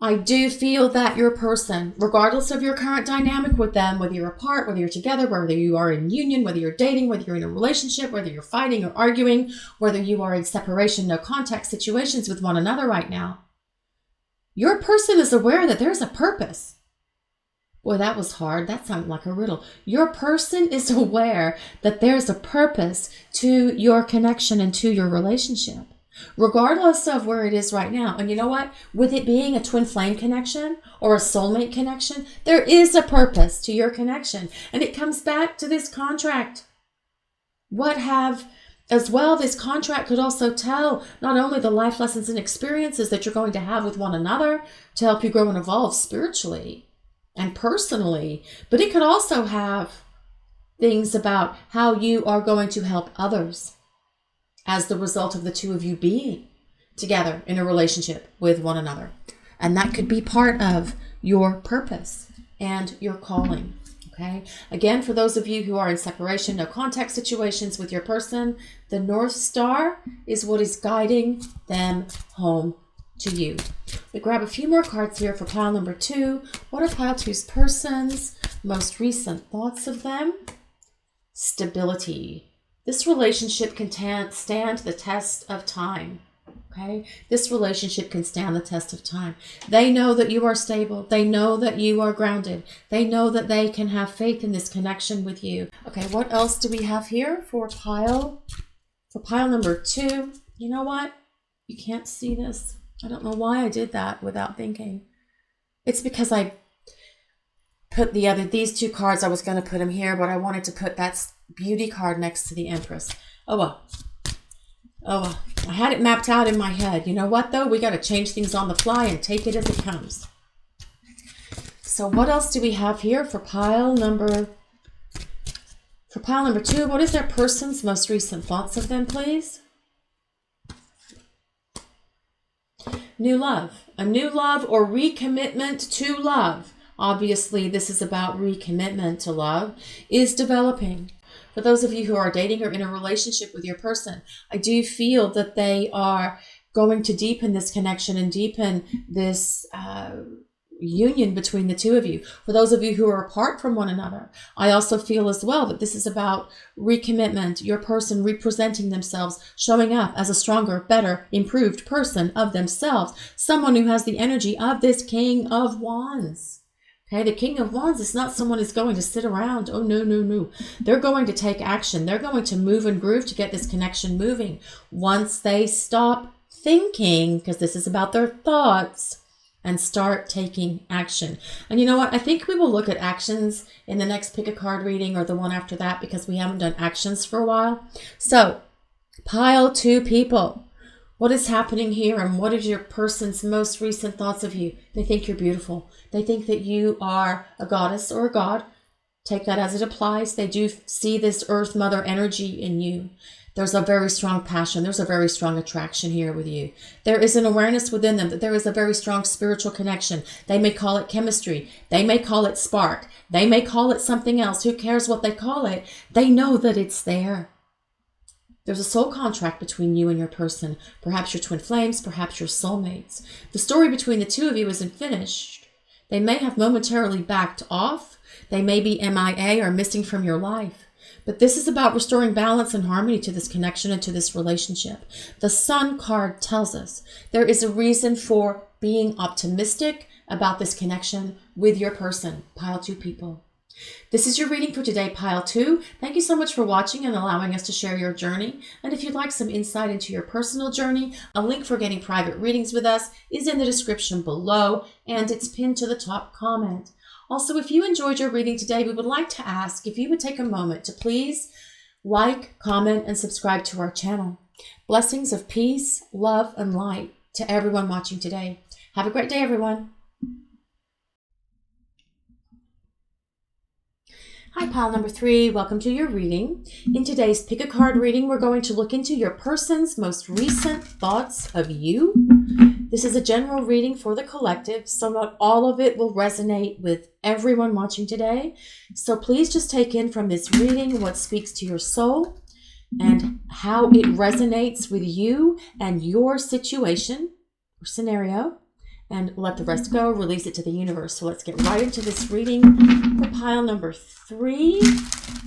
I do feel that your person, regardless of your current dynamic with them, whether you're apart, whether you're together, whether you are in union, whether you're dating, whether you're in a relationship, whether you're fighting or arguing, whether you are in separation, no contact situations with one another right now, your person is aware that there's a purpose. Boy, that was hard. That sounded like a riddle. Your person is aware that there's a purpose to your connection and to your relationship, regardless of where it is right now. And you know what? With it being a twin flame connection or a soulmate connection, there is a purpose to your connection. And it comes back to this contract. As well, this contract could also tell not only the life lessons and experiences that you're going to have with one another to help you grow and evolve spiritually and personally, but it could also have things about how you are going to help others as the result of the 2 of you being together in a relationship with one another. And that could be part of your purpose and your calling. Okay. Again, for those of you who are in separation, no contact situations with your person, the North Star is what is guiding them home to you. We grab a few more cards here for pile number 2. What are pile 2's persons' most recent thoughts of them? Stability, This relationship can stand the test of time. Okay? This relationship can stand the test of time. They know that you are stable. They know that you are grounded. They know that they can have faith in this connection with you. Okay, what else do we have here for pile number 2? You know what? You can't see this. I don't know why I did that without thinking. It's because I put these 2 cards, I was going to put them here, but I wanted to put that beauty card next to the Empress. Oh well. I had it mapped out in my head. You know what though? We got to change things on the fly and take it as it comes. So what else do we have here for pile number 2? What is their person's most recent thoughts of them, please? New love. A new love or recommitment to love. Obviously, this is about recommitment to love, is developing. For those of you who are dating or in a relationship with your person, I do feel that they are going to deepen this connection and deepen this union between the 2 of you. For those of you who are apart from one another, I also feel as well that this is about recommitment, your person representing themselves, showing up as a stronger, better, improved person of themselves, someone who has the energy of this King of Wands. Okay, the King of Wands is not someone who's going to sit around. Oh, no, no, no. They're going to take action. They're going to move and groove to get this connection moving. Once they stop thinking, because this is about their thoughts, and start taking action. And you know what? I think we will look at actions in the next pick a card reading or the one after that, because we haven't done actions for a while. So, pile 2 people. What is happening here, and what is your person's most recent thoughts of you? They think you're beautiful. They think that you are a goddess or a god. Take that as it applies. They do see this Earth Mother energy in you. There's a very strong passion. There's a very strong attraction here with you. There is an awareness within them that there is a very strong spiritual connection. They may call it chemistry. They may call it spark. They may call it something else. Who cares what they call it? They know that it's there. There's a soul contract between you and your person. Perhaps your twin flames, perhaps your soulmates. The story between the 2 of you isn't finished. They may have momentarily backed off. They may be MIA or missing from your life. But this is about restoring balance and harmony to this connection and to this relationship. The Sun card tells us there is a reason for being optimistic about this connection with your person. Pile 2 people. This is your reading for today, pile 2. Thank you so much for watching and allowing us to share your journey. And if you'd like some insight into your personal journey, a link for getting private readings with us is in the description below, and it's pinned to the top comment. Also, if you enjoyed your reading today, we would like to ask if you would take a moment to please like, comment, and subscribe to our channel. Blessings of peace, love, and light to everyone watching today. Have a great day, everyone. Hi, pile number 3. Welcome to your reading. In today's pick a card reading, we're going to look into your person's most recent thoughts of you. This is a general reading for the collective, so not all of it will resonate with everyone watching today. So please just take in from this reading what speaks to your soul and how it resonates with you and your situation or scenario. And let the rest go, release it to the universe. So let's get right into this reading for pile number 3.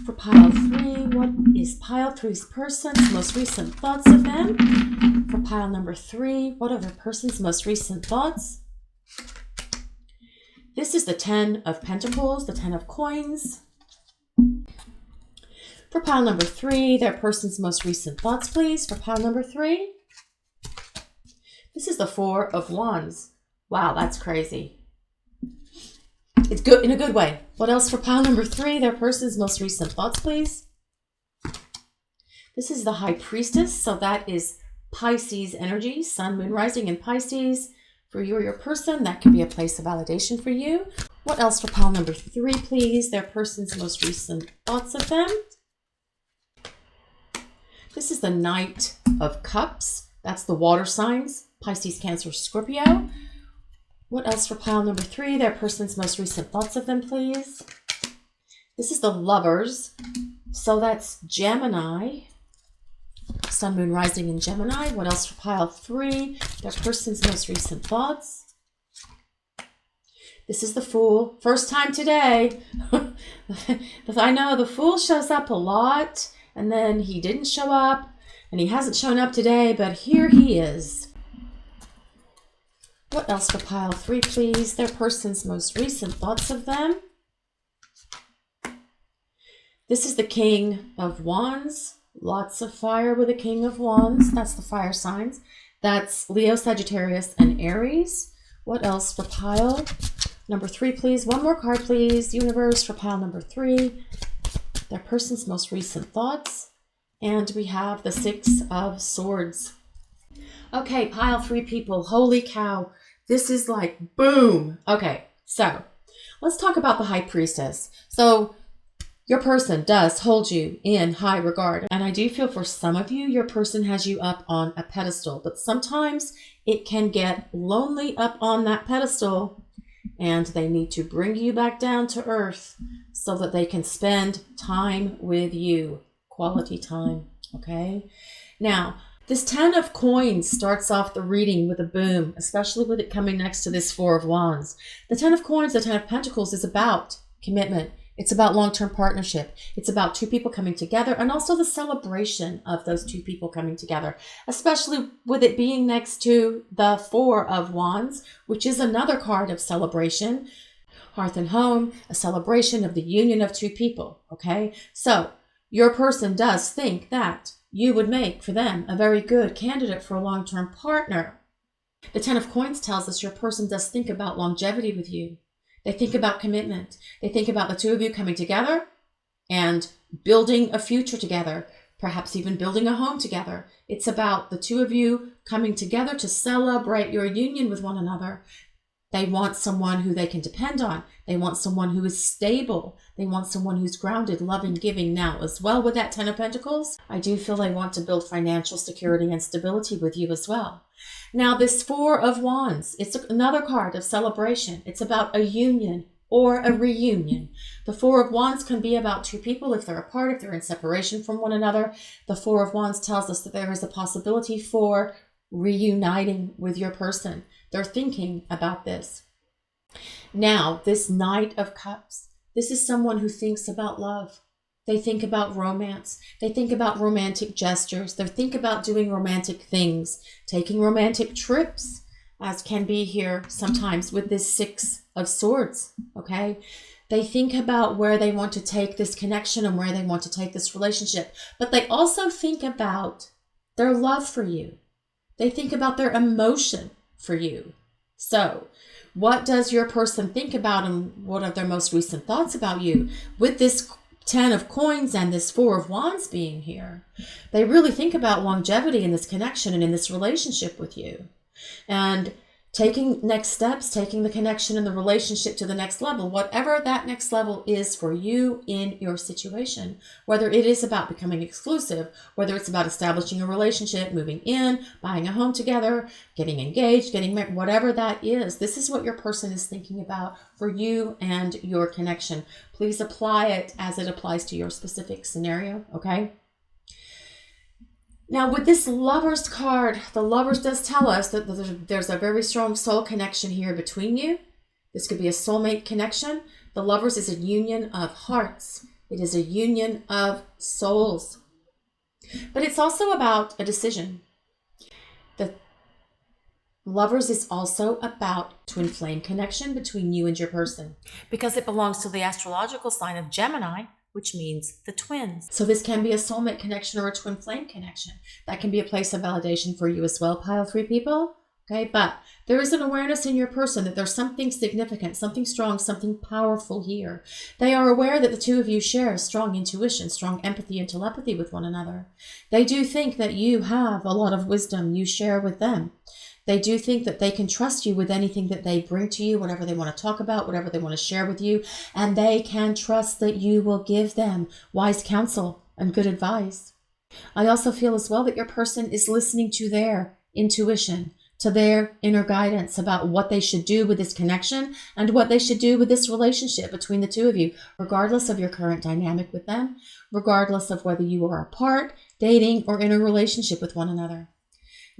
For pile 3, what is pile 3's person's most recent thoughts of them? For pile number 3, what are their person's most recent thoughts? This is the 10 of Pentacles, the 10 of Coins. For pile number 3, their person's most recent thoughts, please. For pile number 3, this is the 4 of Wands. Wow, that's crazy. It's good in a good way. What else for pile number 3? Their person's most recent thoughts, please. This is the High Priestess. So that is Pisces energy, Sun, Moon, Rising in Pisces. For you or your person, that can be a place of validation for you. What else for pile number 3, please? Their person's most recent thoughts of them. This is the Knight of Cups. That's the water signs, Pisces, Cancer, Scorpio. What else for pile number 3? Their person's most recent thoughts of them, please. This is the Lovers. So that's Gemini. Sun, Moon, Rising in Gemini. What else for pile 3? Their person's most recent thoughts. This is the Fool. First time today. I know the Fool shows up a lot. and then he didn't show up, and he hasn't shown up today, but here he is. What else for pile 3, please? Their person's most recent thoughts of them. This is the King of Wands. Lots of fire with the King of Wands. That's the fire signs. That's Leo, Sagittarius, and Aries. What else for pile number 3, please? One more card, please. Universe for pile number 3. Their person's most recent thoughts. And we have the 6 of Swords. Okay, pile 3 people. Holy cow. This is like boom. Okay, so let's talk about the High Priestess. So your person does hold you in high regard. And I do feel for some of you, your person has you up on a pedestal. But sometimes it can get lonely up on that pedestal, and they need to bring you back down to earth so that they can spend time with you. Quality time, okay? Now, this 10 of Coins starts off the reading with a boom, especially with it coming next to this 4 of Wands. The 10 of Coins, the 10 of Pentacles is about commitment. It's about long-term partnership. It's about 2 people coming together, and also the celebration of those 2 people coming together, especially with it being next to the 4 of Wands, which is another card of celebration. Hearth and home, a celebration of the union of 2 people, okay? So your person does think that you would make for them a very good candidate for a long-term partner. The 10 of Coins tells us your person does think about longevity with you. They think about commitment. They think about the 2 of you coming together and building a future together, perhaps even building a home together. It's about the 2 of you coming together to celebrate your union with one another. They want someone who they can depend on. They want someone who is stable. They want someone who's grounded, loving, giving. Now, as well with that 10 of Pentacles, I do feel they want to build financial security and stability with you as well. Now, this 4 of Wands, it's another card of celebration. It's about a union or a reunion. The 4 of Wands can be about 2 people if they're apart, if they're in separation from one another. The 4 of Wands tells us that there is a possibility for reuniting with your person. They're thinking about this. Now, this Knight of Cups, this is someone who thinks about love. They think about romance. They think about romantic gestures. They think about doing romantic things, taking romantic trips, as can be here sometimes with this 6 of Swords, okay? They think about where they want to take this connection and where they want to take this relationship. But they also think about their love for you. They think about their emotion for you. So what does your person think about, and what are their most recent thoughts about you? With this 10 of Coins and this 4 of Wands being here, they really think about longevity in this connection and in this relationship with you. And taking next steps, taking the connection and the relationship to the next level, whatever that next level is for you in your situation, whether it is about becoming exclusive, whether it's about establishing a relationship, moving in, buying a home together, getting engaged, getting married, whatever that is, this is what your person is thinking about for you and your connection. Please apply it as it applies to your specific scenario, okay? Now, with this Lovers card, the Lovers does tell us that there's a very strong soul connection here between you. This could be a soulmate connection. The Lovers is a union of hearts. It is a union of souls. But it's also about a decision. The Lovers is also about twin flame connection between you and your person, because it belongs to the astrological sign of Gemini, which means the twins. So this can be a soulmate connection or a twin flame connection. That can be a place of validation for you as well, pile 3 people. Okay, but there is an awareness in your person that there's something significant, something strong, something powerful here. They are aware that the 2 of you share strong intuition, strong empathy and telepathy with one another. They do think that you have a lot of wisdom you share with them. They do think that they can trust you with anything that they bring to you, whatever they want to talk about, whatever they want to share with you, and they can trust that you will give them wise counsel and good advice. I also feel as well that your person is listening to their intuition, to their inner guidance about what they should do with this connection and what they should do with this relationship between the 2 of you, regardless of your current dynamic with them, regardless of whether you are apart, dating, or in a relationship with one another.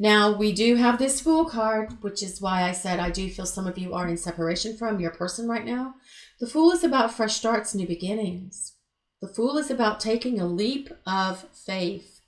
Now, we do have this Fool card, which is why I said I do feel some of you are in separation from your person right now. The Fool is about fresh starts, new beginnings. The Fool is about taking a leap of faith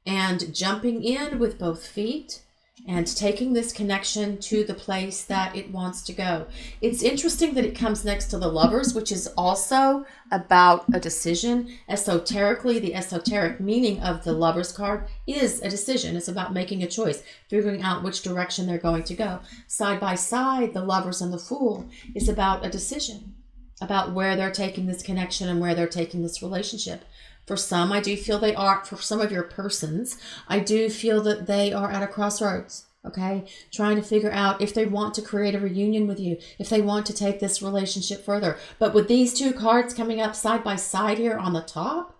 and jumping in with both feet and taking this connection to the place that it wants to go. It's interesting that it comes next to the Lovers, which is also about a decision. Esoterically, the esoteric meaning of the Lovers card is a decision. It's about making a choice, figuring out which direction they're going to go. Side by side, the Lovers and the Fool is about a decision, about where they're taking this connection and where they're taking this relationship. For some, I do feel they are, for some of your persons, I do feel that they are at a crossroads, okay? Trying to figure out if they want to create a reunion with you, if they want to take this relationship further. But with these two cards coming up side by side here on the top,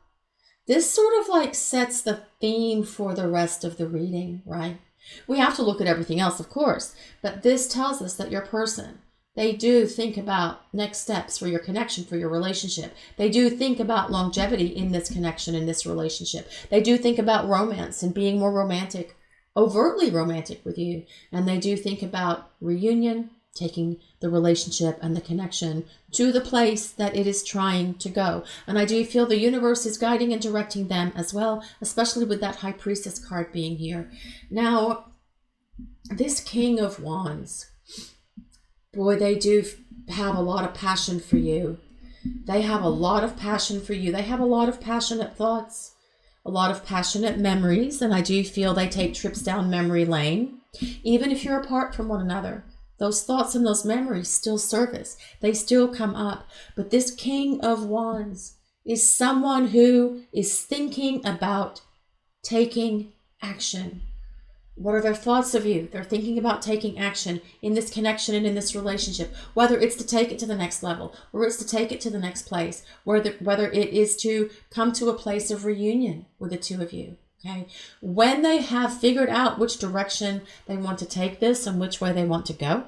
this sort of like sets the theme for the rest of the reading, right? We have to look at everything else, of course, but this tells us that your person, they do think about next steps for your connection, for your relationship. They do think about longevity in this connection, in this relationship. They do think about romance and being more romantic, overtly romantic with you. And they do think about reunion, taking the relationship and the connection to the place that it is trying to go. And I do feel the universe is guiding and directing them as well, especially with that High Priestess card being here. Now, this King of Wands, boy, they do have a lot of passion for you. They have a lot of passion for you. They have a lot of passionate thoughts, a lot of passionate memories, and I do feel they take trips down memory lane. Even if you're apart from one another, those thoughts and those memories still surface. They still come up. But this King of Wands is someone who is thinking about taking action. What are their thoughts of you? They're thinking about taking action in this connection and in this relationship, whether it's to take it to the next level or it's to take it to the next place, whether it is to come to a place of reunion with the two of you. Okay. When they have figured out which direction they want to take this and which way they want to go,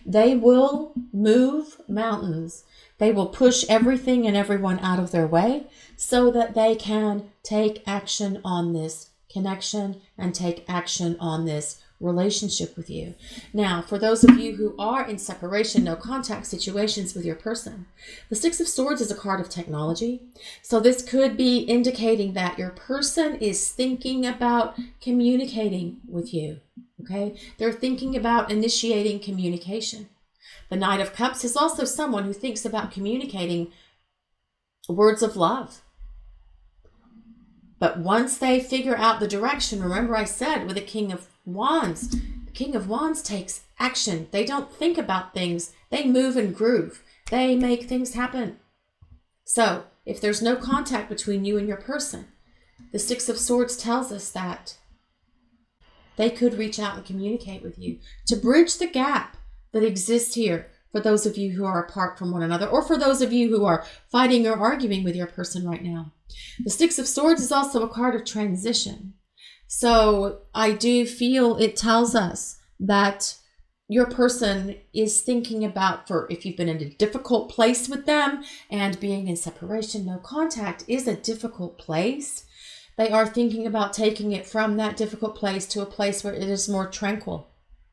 they will move mountains. They will push everything and everyone out of their way so that they can take action on this connection and take action on this relationship with you. Now, for those of you who are in separation, no contact situations with your person, the Six of Swords is a card of technology. So this could be indicating that your person is thinking about communicating with you. Okay? They're thinking about initiating communication. The Knight of Cups is also someone who thinks about communicating words of love. But once they figure out the direction, remember I said with the King of Wands, the King of Wands takes action. They don't think about things. They move and groove. They make things happen. So if there's no contact between you and your person, the Six of Swords tells us that they could reach out and communicate with you to bridge the gap that exists here for those of you who are apart from one another, or for those of you who are fighting or arguing with your person right now. The Six of Swords is also a card of transition. So I do feel it tells us that your person is thinking about, for if you've been in a difficult place with them, and being in separation, no contact is a difficult place. They are thinking about taking it from that difficult place to a place where it is more tranquil,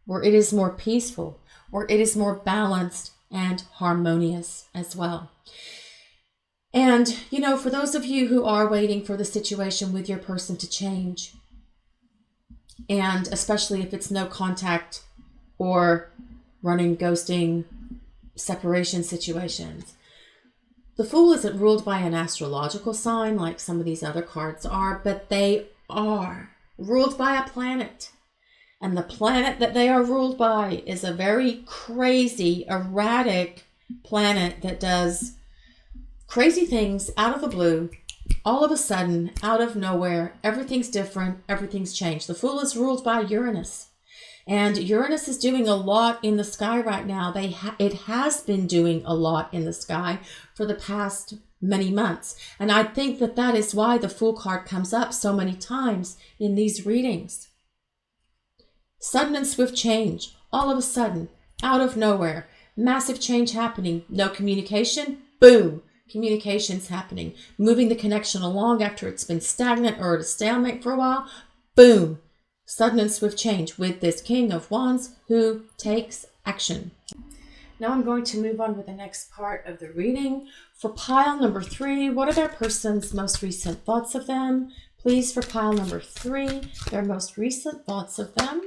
where it is more peaceful, where it is more balanced and harmonious as well. And, you know, for those of you who are waiting for the situation with your person to change, and especially if it's no contact or running, ghosting, separation situations, the Fool isn't ruled by an astrological sign like some of these other cards are, but they are ruled by a planet. And the planet that they are ruled by is a very crazy, erratic planet that does crazy things out of the blue, all of a sudden, out of nowhere. Everything's different. Everything's changed. The Fool is ruled by Uranus. And Uranus is doing a lot in the sky right now. It has been doing a lot in the sky for the past many months. And I think that that is why the Fool card comes up so many times in these readings. Sudden and swift change. All of a sudden, out of nowhere. Massive change happening. No communication. Boom. Communication's happening. Moving the connection along after it's been stagnant or at a stalemate for a while. Boom. Sudden and swift change with this King of Wands who takes action. Now I'm going to move on with the next part of the reading. For pile number 3, what are their person's most recent thoughts of them? Please, for pile number 3, their most recent thoughts of them.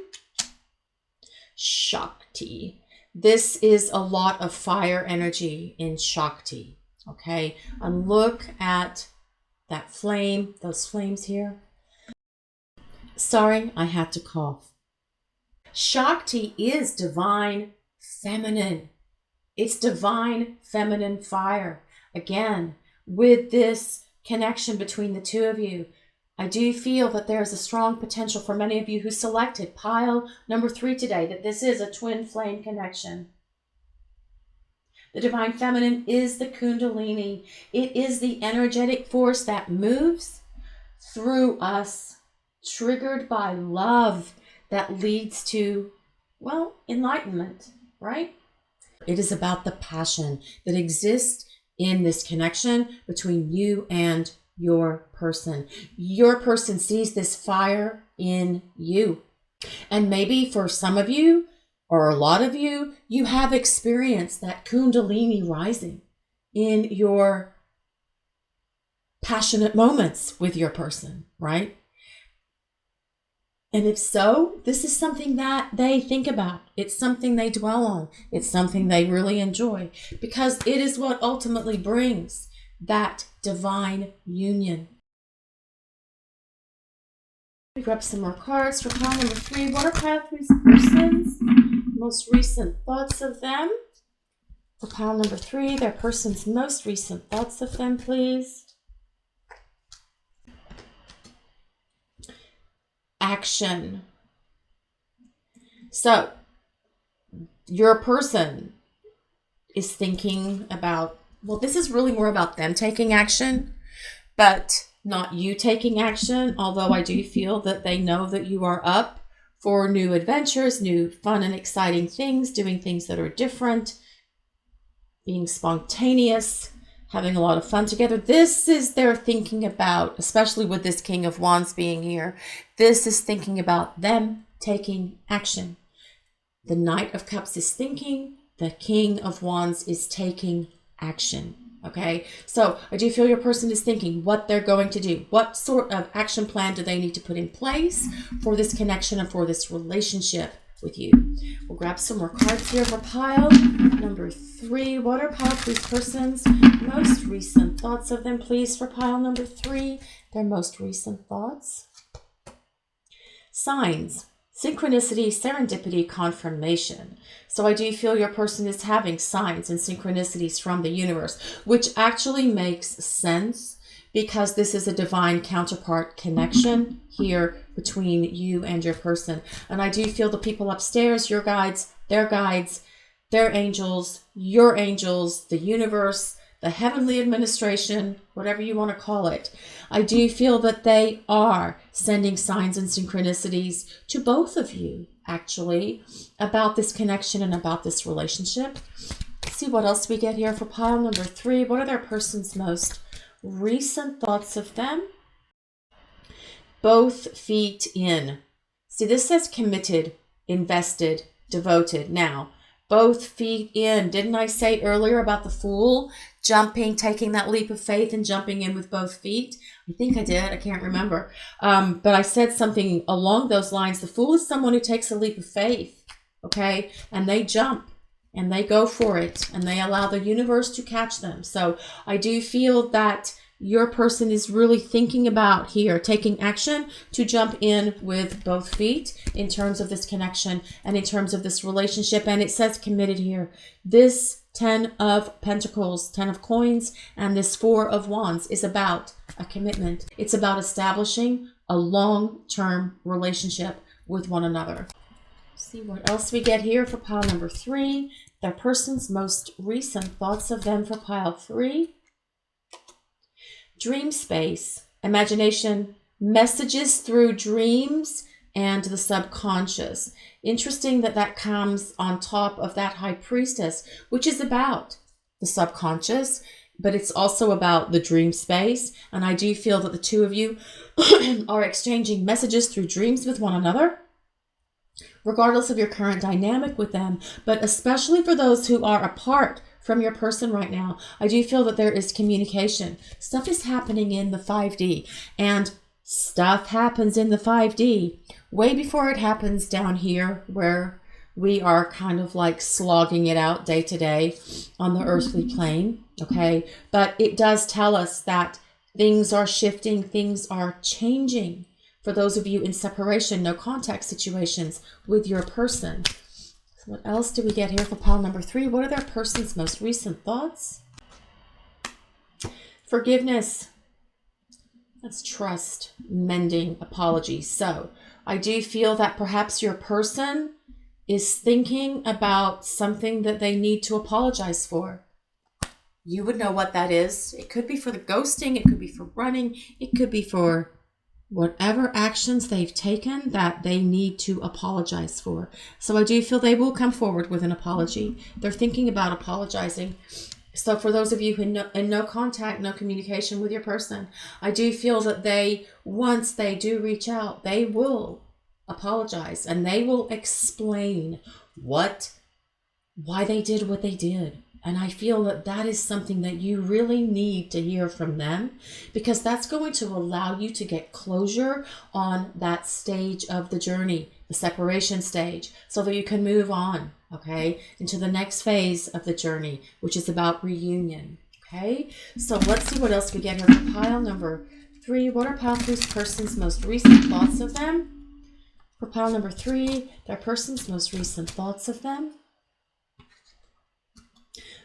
Shakti. This is a lot of fire energy in Shakti. Okay, and look at that flame, those flames here. Sorry, I had to cough. Shakti is divine feminine. It's divine feminine fire. Again, with this connection between the two of you, I do feel that there's a strong potential for many of you who selected pile number 3 today, that this is a twin flame connection. The divine feminine is the Kundalini. It is the energetic force that moves through us, triggered by love, that leads to, well, enlightenment, right? It is about the passion that exists in this connection between you and your person. Your person sees this fire in you. And maybe for some of you, or a lot of you, you have experienced that Kundalini rising in your passionate moments with your person, right? And if so, this is something that they think about. It's something they dwell on. It's something they really enjoy, because it is what ultimately brings that divine union. We grab some more cards for pile number 3. What are pile 3's person's most recent thoughts of them? For pile number 3, their person's most recent thoughts of them, please. Action. So, your person is thinking about, well, this is really more about them taking action, but not you taking action, although I do feel that they know that you are up for new adventures, new fun and exciting things, doing things that are different, being spontaneous, having a lot of fun together. This is their thinking about, especially with this King of Wands being here, this is thinking about them taking action. The Knight of Cups is thinking, the King of Wands is taking action. Okay, so I do feel your person is thinking what they're going to do. What sort of action plan do they need to put in place for this connection and for this relationship with you? We'll grab some more cards here for pile number 3. What are pile 3's person's most recent thoughts of them, please, for pile number 3? Their most recent thoughts. Signs. Synchronicity, serendipity, confirmation. So I do feel your person is having signs and synchronicities from the universe, which actually makes sense because this is a divine counterpart connection here between you and your person. And I do feel the people upstairs, your guides, their angels, your angels, the universe, the heavenly administration, whatever you want to call it. I do feel that they are sending signs and synchronicities to both of you, actually, about this connection and about this relationship. Let's see what else we get here for pile number 3. What are their person's most recent thoughts of them? Both feet in. See, this says committed, invested, devoted. Now, both feet in. Didn't I say earlier about the Fool jumping, taking that leap of faith and jumping in with both feet? I think I did. I can't remember. But I said something along those lines. The Fool is someone who takes a leap of faith, okay? And they jump and they go for it and they allow the universe to catch them. So I do feel that your person is really thinking about here, taking action to jump in with both feet in terms of this connection and in terms of this relationship. And it says committed here. This 10 of Pentacles, 10 of Coins, and this 4 of Wands is about a commitment. It's about establishing a long-term relationship with one another. See what else we get here for pile number 3. Their person's most recent thoughts of them for pile 3. Dream space, imagination, messages through dreams, and the subconscious. Interesting that that comes on top of that High Priestess, which is about the subconscious, but it's also about the dream space. And I do feel that the two of you are exchanging messages through dreams with one another. regardless of your current dynamic with them, but especially for those who are apart from your person right now, I do feel that there is communication. Stuff is happening in the 5D, and stuff happens in the 5D way before it happens down here where we are kind of like slogging it out day to day on the earthly plane, okay? But it does tell us that things are shifting, things are changing for those of you in separation, no contact situations with your person. So what else do we get here for pile number 3? What are their person's most recent thoughts? Forgiveness. That's trust, mending, apology. So I do feel that perhaps your person is thinking about something that they need to apologize for. You would know what that is. It could be for the ghosting. It could be for running. It could be for whatever actions they've taken that they need to apologize for. So I do feel they will come forward with an apology. They're thinking about apologizing. So for those of you who in no contact, no communication with your person, I do feel that once they do reach out, they will apologize and they will explain why they did what they did. And I feel that that is something that you really need to hear from them, because that's going to allow you to get closure on that stage of the journey, the separation stage, so that you can move on, okay, into the next phase of the journey, which is about reunion, okay? So let's see what else we get here for pile number 3. What are pile 3's person's most recent thoughts of them? For pile number 3, their person's most recent thoughts of them.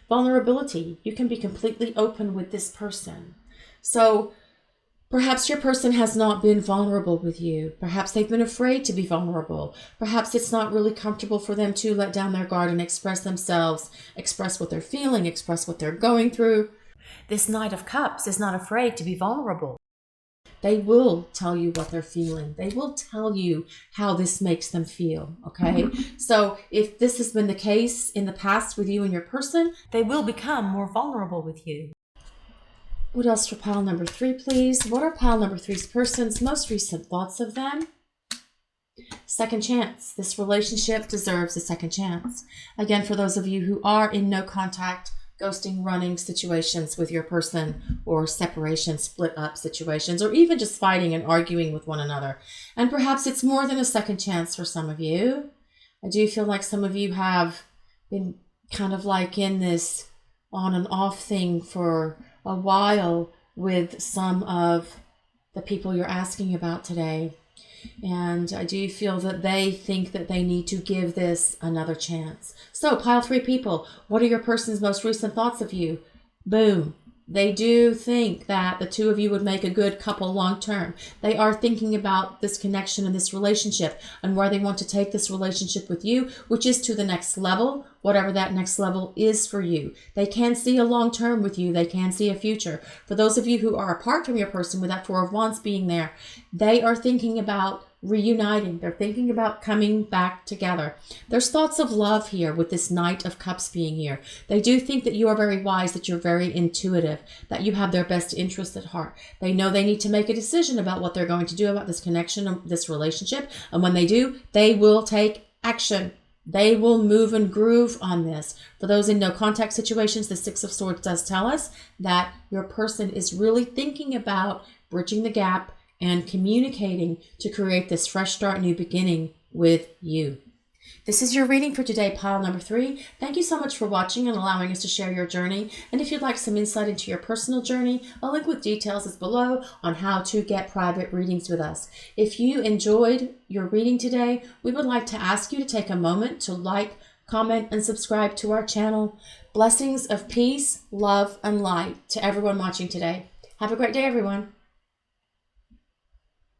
Vulnerability. You can be completely open with this person. So perhaps your person has not been vulnerable with you. Perhaps they've been afraid to be vulnerable. Perhaps it's not really comfortable for them to let down their guard and express themselves, express what they're feeling, express what they're going through. This Knight of Cups is not afraid to be vulnerable. They will tell you what they're feeling. They will tell you how this makes them feel, okay? So if this has been the case in the past with you and your person, they will become more vulnerable with you. What else for pile number 3, please? What are pile number 3's person's most recent thoughts of them? Second chance. This relationship deserves a second chance. Again, for those of you who are in no contact, ghosting, running situations with your person, or separation, split up situations, or even just fighting and arguing with one another. And perhaps it's more than a second chance for some of you. I do feel like some of you have been kind of like in this on and off thing for a while with some of the people you're asking about today. And I do feel that they think that they need to give this another chance. So pile 3 people, what are your person's most recent thoughts of you? Boom. They do think that the two of you would make a good couple long term. They are thinking about this connection and this relationship and where they want to take this relationship with you, which is to the next level, whatever that next level is for you. They can see a long term with you. They can see a future. For those of you who are apart from your person with that 4 of Wands being there, they are thinking about reuniting. They're thinking about coming back together. There's thoughts of love here with this Knight of Cups being here. They do think that you are very wise, that you're very intuitive, that you have their best interest at heart. They know they need to make a decision about what they're going to do about this connection, this relationship. And when they do, they will take action. They will move and groove on this. For those in no contact situations, the 6 of Swords does tell us that your person is really thinking about bridging the gap and communicating to create this fresh start, new beginning with you. This is your reading for today, pile number 3. Thank you so much for watching and allowing us to share your journey. And if you'd like some insight into your personal journey, a link with details is below on how to get private readings with us. If you enjoyed your reading today, we would like to ask you to take a moment to like, comment, and subscribe to our channel. Blessings of peace, love, and light to everyone watching today. Have a great day, everyone.